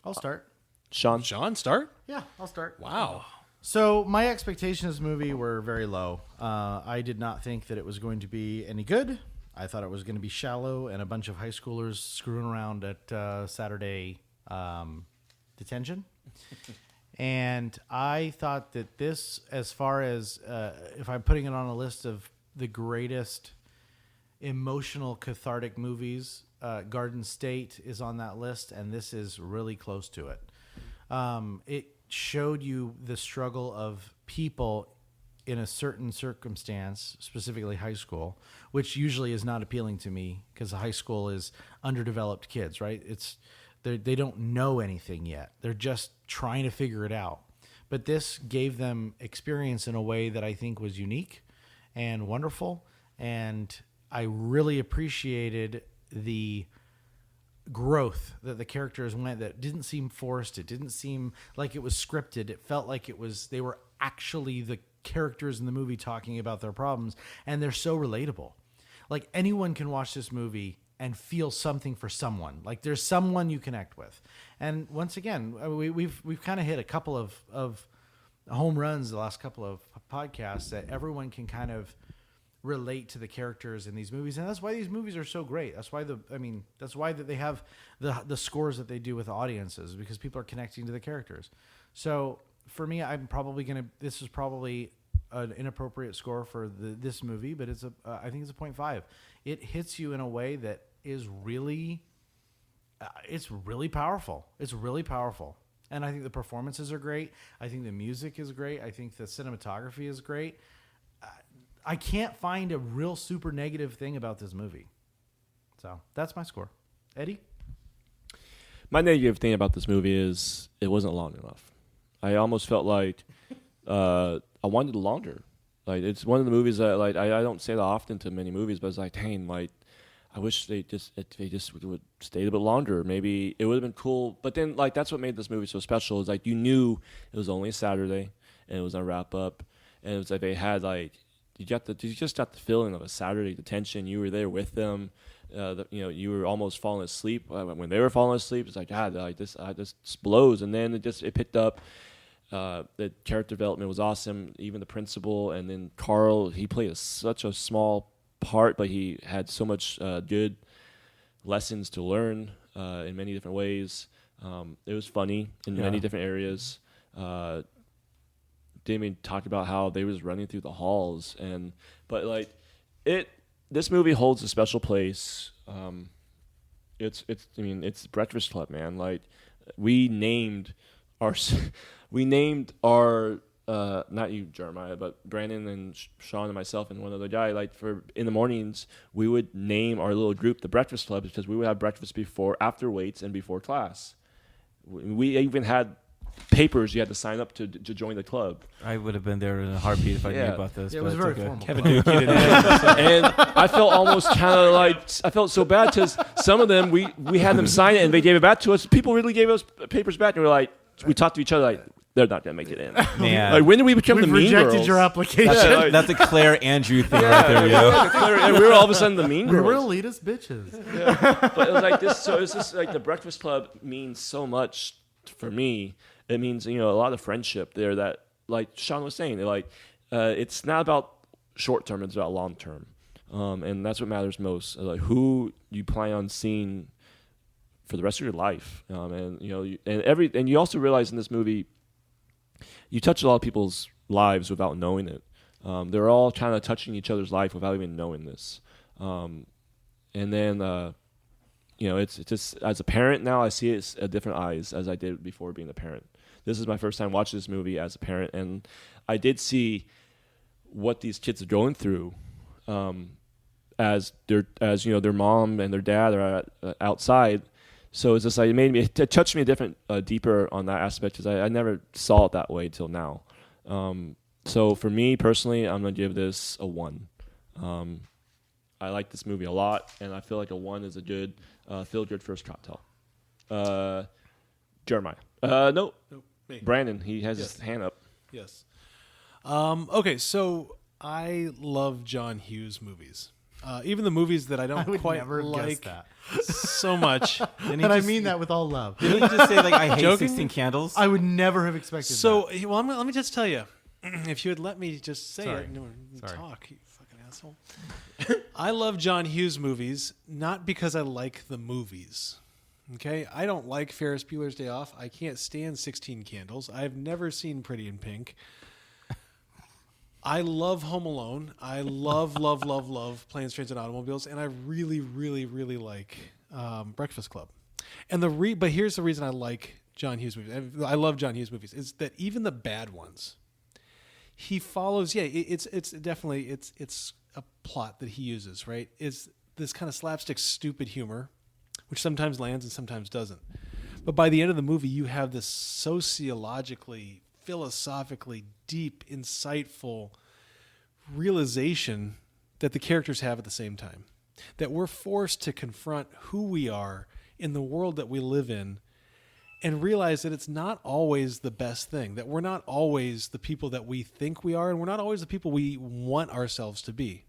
I'll start. Sean? Sean, start? Yeah, I'll start. Wow. So my expectations of this movie were very low. I did not think that it was going to be any good. I thought it was going to be shallow and a bunch of high schoolers screwing around at Saturday detention. And I thought that this, as far as if I'm putting it on a list of the greatest emotional cathartic movies, Garden State is on that list, and this is really close to it. It showed you the struggle of people in a certain circumstance, specifically high school, which usually is not appealing to me because high school is underdeveloped kids, right? They don't know anything yet. They're just trying to figure it out. But this gave them experience in a way that I think was unique and wonderful. And I really appreciated the growth that the characters went, that didn't seem forced. It didn't seem like it was scripted. It felt like they were actually the characters in the movie talking about their problems, and they're so relatable. Like anyone can watch this movie and feel something for someone. Like there's someone you connect with. And once again, we've kind of hit a couple of home runs the last couple of podcasts that everyone can kind of relate to the characters in these movies, and that's why these movies are so great. That's why that they have the scores that they do with audiences, because people are connecting to the characters. So for me, this is probably an inappropriate score for this movie, but I think it's a 0.5. It hits you in a way that is really, it's really powerful. It's really powerful. And I think the performances are great. I think the music is great. I think the cinematography is great. I can't find a real super negative thing about this movie. So that's my score. Eddie? My negative thing about this movie is it wasn't long enough. I almost felt like I wanted it longer. Like it's one of the movies that like I don't say that often to many movies, but it's like, dang, like I wish they just would stay a bit longer. Maybe it would have been cool. But then like that's what made this movie so special is like you knew it was only a Saturday and it was gonna wrap up, and it was like they had like you just got the feeling of a Saturday detention. You were there with them. You were almost falling asleep when they were falling asleep. It's like God, like this blows, and then it picked up. The character development was awesome. Even the principal, and then Carl, he played such a small part, but he had so much good lessons to learn in many different ways. It was funny in many different areas. Damien talked about how they was running through the halls, but like this movie holds a special place. It's Breakfast Club, man. Like we named our not you, Jeremiah, but Brandon and Sean and myself and one other guy. Like for in the mornings, we would name our little group the Breakfast Club because we would have breakfast after weights and before class. We even had papers you had to sign up to join the club. I would have been there in a heartbeat if I knew about this. Yeah, it was very formal. Kevin Duke, And I felt almost kind of like I felt so bad because some of them we had them sign it and they gave it back to us. People really gave us papers back, and we were like, we talked to each other like they're not gonna make it in. Man, like when did we become We've the mean girls? rejected your application. that's a Claire Andrew thing right there, yo. And we were all of a sudden the mean We girls. were elitist bitches. But it was like this. So it's just like the Breakfast Club means so much for me. It means a lot of friendship there. That like Sean was saying, it's not about short term; it's about long term, and that's what matters most. Like who you plan on seeing for the rest of your life, and you also realize in this movie, you touch a lot of people's lives without knowing it. They're all kind of touching each other's life without even knowing this, and then. It's just as a parent now, I see it a different eyes as I did before being a parent. This is my first time watching this movie as a parent, and I did see what these kids are going through, as their mom and their dad are outside. So it's just like it touched me deeper on that aspect because I never saw it that way till now. So for me personally, I'm gonna give this a 1. I like this movie a lot, and I feel like a 1 is a good feel-good first cocktail. Jeremiah. No. Me. Brandon, he has his hand up. Yes. Okay, so I love John Hughes movies. Even the movies that I don't I would quite never have guessed like that. so much. And I mean that with all love. Didn't he just say like I hate Joking? 16 Candles? I would never have expected So, that. well, let me just tell you, if you would let me just say Sorry. it, no, Sorry. talk, you fucking asshole. I love John Hughes movies, not because I like the movies. Okay, I don't like Ferris Bueller's Day Off. I can't stand 16 Candles. I've never seen Pretty in Pink. I love Home Alone. I love, love Planes, Trains, and Automobiles, and I really, really, really like Breakfast Club. And but here's the reason I like John Hughes movies. I love John Hughes movies. Is that even the bad ones, he follows. Yeah, it's definitely it's a plot that he uses. Right, is this kind of slapstick, stupid humor, which sometimes lands and sometimes doesn't. But by the end of the movie, you have this sociologically, philosophically deep, insightful realization that the characters have at the same time. That we're forced to confront who we are in the world that we live in and realize that it's not always the best thing, that we're not always the people that we think we are, and we're not always the people we want ourselves to be.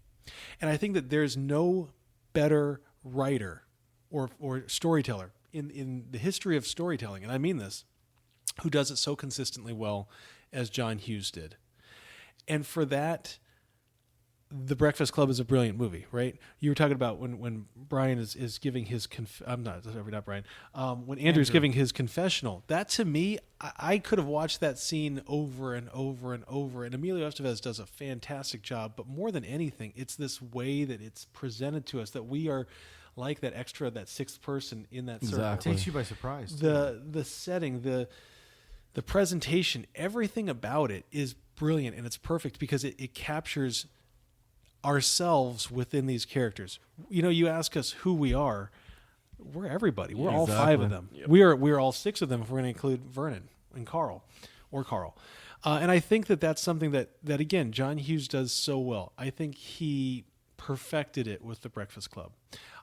And I think that there's no better writer or storyteller in the history of storytelling, and I mean this, who does it so consistently well as John Hughes did. And for that, The Breakfast Club is a brilliant movie, right? You were talking about when Brian is giving his when Andrew's giving his confessional. That to me, I could have watched that scene over and over and over. And Emilio Estevez does a fantastic job. But more than anything, it's this way that it's presented to us that we are like that extra, that sixth person in that circle. It takes you by surprise. The setting, the presentation, everything about it is brilliant, and it's perfect because it captures ourselves within these characters. You know, you ask us who we are. We're everybody. We're all five of them. Yep. We're all six of them if we're going to include Vernon and Carl. And I think that's something that again, John Hughes does so well. I think he perfected it with The Breakfast Club.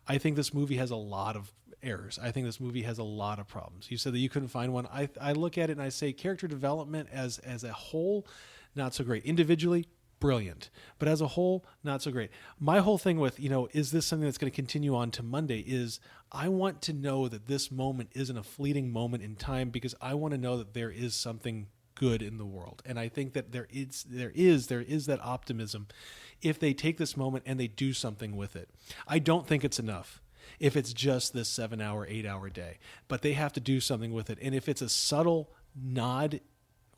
I think this movie has a lot of errors. I think this movie has a lot of problems. You said that you couldn't find one. I look at it and I say character development as a whole, not so great. Individually, brilliant. But as a whole, not so great. My whole thing with, is this something that's going to continue on to Monday is I want to know that this moment isn't a fleeting moment in time because I want to know that there is something good in the world. And I think that there is that optimism if they take this moment and they do something with it. I don't think it's enough if it's just this 7-hour, 8-hour day, but they have to do something with it. And if it's a subtle nod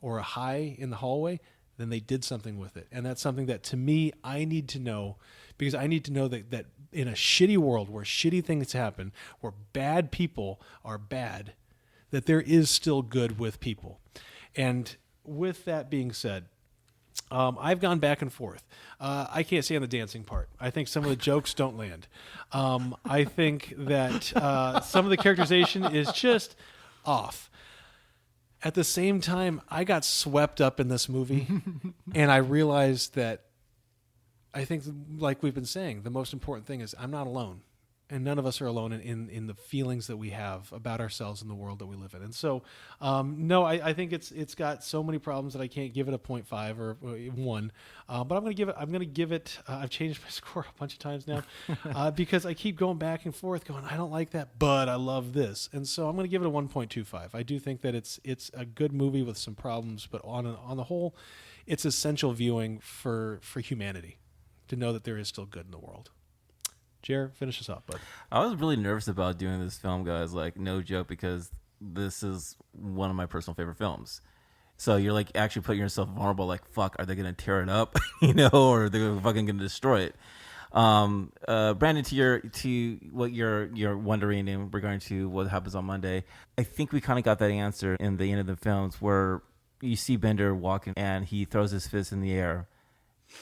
or a hi in the hallway, then they did something with it. And that's something that to me, I need to know because I need to know that in a shitty world where shitty things happen, where bad people are bad, that there is still good with people. And with that being said, I've gone back and forth. I can't stand the dancing part. I think some of the jokes don't land. I think that some of the characterization is just off. At the same time, I got swept up in this movie, and I realized that I think, like we've been saying, the most important thing is I'm not alone. And none of us are alone in the feelings that we have about ourselves in the world that we live in. And so, no, I think it's got so many problems that I can't give it a 0.5 or 1. But I'm going to give it. I've changed my score a bunch of times now because I keep going back and forth, going, I don't like that, but I love this. And so I'm going to give it a 1.25. I do think that it's a good movie with some problems, but on the whole, it's essential viewing for humanity to know that there is still good in the world. Jer, finish us up, bud. I was really nervous about doing this film, guys. Like, no joke, because this is one of my personal favorite films. So you're like actually putting yourself vulnerable. Like, fuck, are they gonna tear it up, or are they fucking gonna destroy it? Brandon, to what you're wondering in regard to what happens on Monday, I think we kind of got that answer in the end of the films where you see Bender walking and he throws his fist in the air.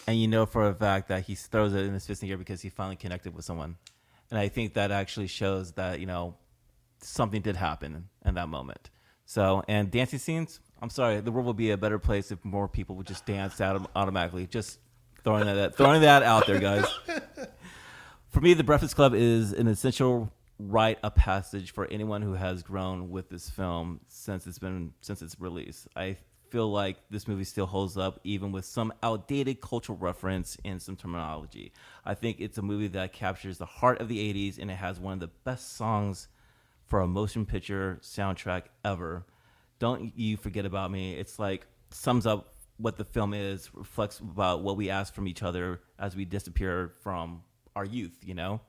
And for a fact that he throws it in his fist in the air because he finally connected with someone. And I think that actually shows that, something did happen in that moment. So, and dancing scenes, I'm sorry, the world would be a better place if more people would just dance out automatically. Just throwing that out there, guys. For me, The Breakfast Club is an essential rite of passage for anyone who has grown with this film since its release. I feel like this movie still holds up, even with some outdated cultural reference and some terminology. I think it's a movie that captures the heart of the 80s, and it has one of the best songs for a motion picture soundtrack ever. Don't You Forget About Me. It's like sums up what the film is, reflects about what we ask from each other as we disappear from our youth, you know?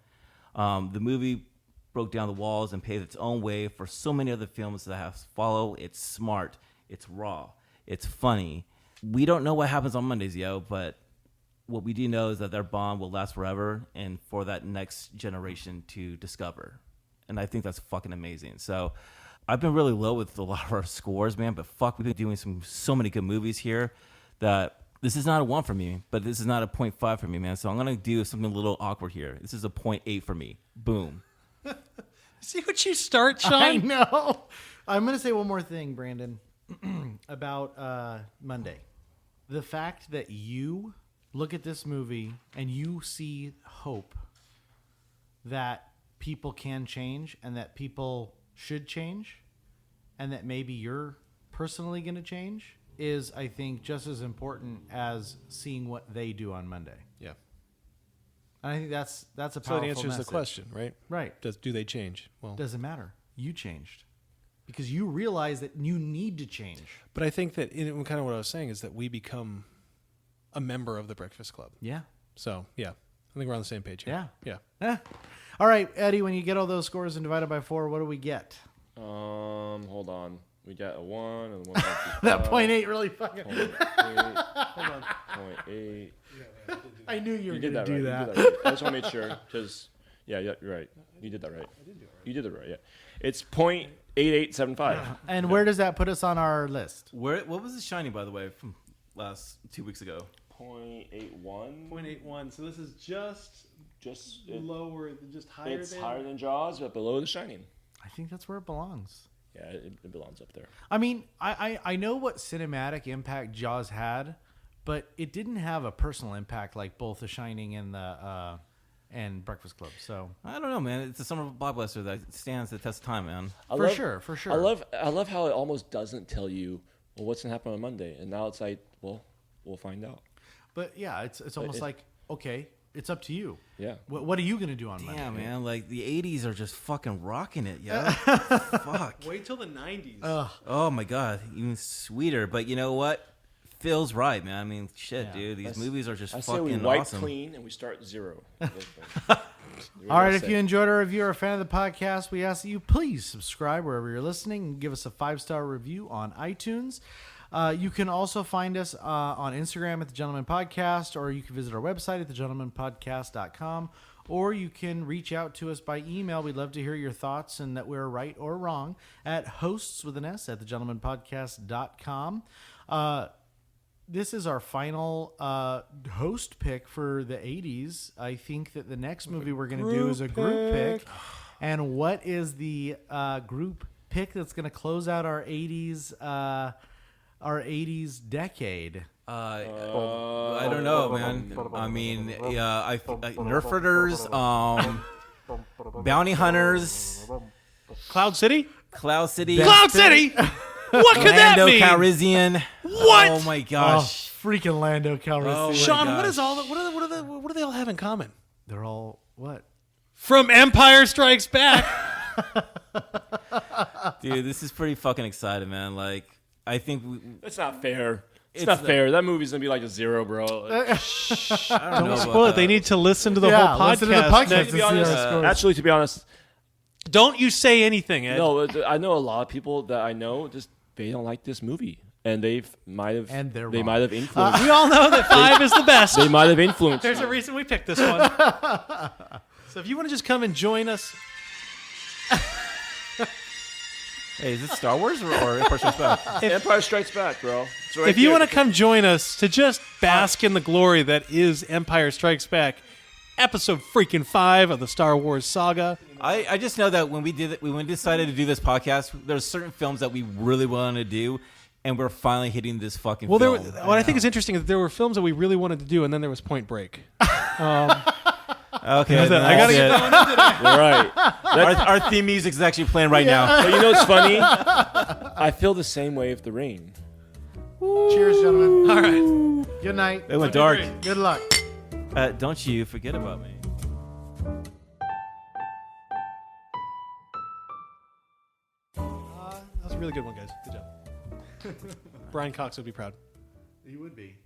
The movie broke down the walls and paved its own way for so many other films that have to follow. It's smart. It's raw. It's funny. We don't know what happens on Mondays, but what we do know is that their bond will last forever and for that next generation to discover. And I think that's fucking amazing. So I've been really low with a lot of our scores, man, but fuck, we've been doing so many good movies here that this is not a 1 for me, but this is not a 0.5 for me, man. So I'm going to do something a little awkward here. This is a 0.8 for me. Boom. See what you start, Sean? I know. I'm going to say one more thing, Brandon, about Monday. The fact that you look at this movie and you see hope that people can change and that people should change and that maybe you're personally going to change is, I think, just as important as seeing what they do on Monday. Yeah. And I think that's a powerful So it answers message. the question, right? Right. Do they change? Well, Doesn't matter. You changed because you realize that you need to change. but I think that kind of what I was saying is that we become a member of the Breakfast Club. Yeah. So, yeah. I think we're on the same page here. Yeah. Yeah. All right, Eddie, when you get all those scores and divide it by 4, what do we get? Hold on. We got a 1 and a 1. That 0.8 really fucking... 0.8. I knew you were You did going to that do right. that. You did that right. I just want to make sure because, yeah, you're right. You did that right. You did it right, yeah. It's 0.8875. And where does that put us on our list? What was The Shining, by the way, from last 2 weeks ago? 0.81. 0.81. So this is just lower, just higher It's higher than Jaws, but below The Shining. I think that's where it belongs. Yeah, it belongs up there. I mean, I know what cinematic impact Jaws had, but it didn't have a personal impact like both The Shining and and Breakfast Club. So I don't know, man. It's a summer blockbuster that stands the test of time, man. for sure. I love how it almost doesn't tell you, well, what's gonna happen on Monday, and now it's like, well, we'll find out. But yeah, it's almost like, okay, it's up to you. Yeah. What are you gonna do on Monday? Damn, man. Like, the 80s are just fucking rocking it, yeah. Fuck. Wait till the 90s. Oh, my God. Even sweeter. But you know what? Feels right, man. I mean, shit, Yeah. dude. These movies are just I say we fucking wipe awesome. clean and we start 0. All right, if you enjoyed our review or are a fan of the podcast, we ask that you please subscribe wherever you're listening and give us a 5-star review on iTunes. You can also find us on Instagram at The Gentleman Podcast, or you can visit our website at thegentlemanpodcast.com, or you can reach out to us by email. We'd love to hear your thoughts and that we're right or wrong at hosts with an S at thegentlemanpodcast.com. This is our final host pick for the 80s. I think that the next movie we're going to do is a group pick. And what is the group pick that's going to close out our 80s decade? I don't know, man. I mean, Nerfers, Bounty Hunters, Cloud City? Cloud City. Cloud City? What could that Lando mean? Calrissian. What? Oh my Oh, gosh. freaking Lando Calrissian. Oh, my Sean, what gosh. is all? What do they all have in common? They're all what? From Empire Strikes Back. Dude, this is pretty fucking exciting, man. Like, I think That's not fair. It's It's not the- fair. That movie's gonna be like a 0, bro. I don't know about Spoil it. that. They need to listen to the Yeah, whole podcast. listen to the podcast next- to see our scores. Actually, to be honest, Don't you say anything, Ed. no. I know a lot of people that I know just they don't like this movie, and they might have they're they wrong. might have influenced. We all know that 5 is the best. They might have influenced. There's a reason we picked this one. So if you want to just come and join us, Hey, is it Star Wars or Empire Strikes Back? Empire Strikes Back, bro. It's right if you there. want to come join us to just bask in the glory that is Empire Strikes Back, episode freaking 5 of the Star Wars saga. I just know that when we decided to do this podcast, there's certain films that we really wanted to do, and we're finally hitting this fucking Well, film. what I think is interesting is that there were films that we really wanted to do, and then there was Point Break. Okay, I gotta get that one in today. You're right. our theme music is actually playing right now. But you know what's funny? I feel the same way with The Rain. Cheers, gentlemen. All right. Good night. It went dark. Good luck. Don't you forget about me. That was a really good one, guys. Good job. Brian Cox would be proud. He would be.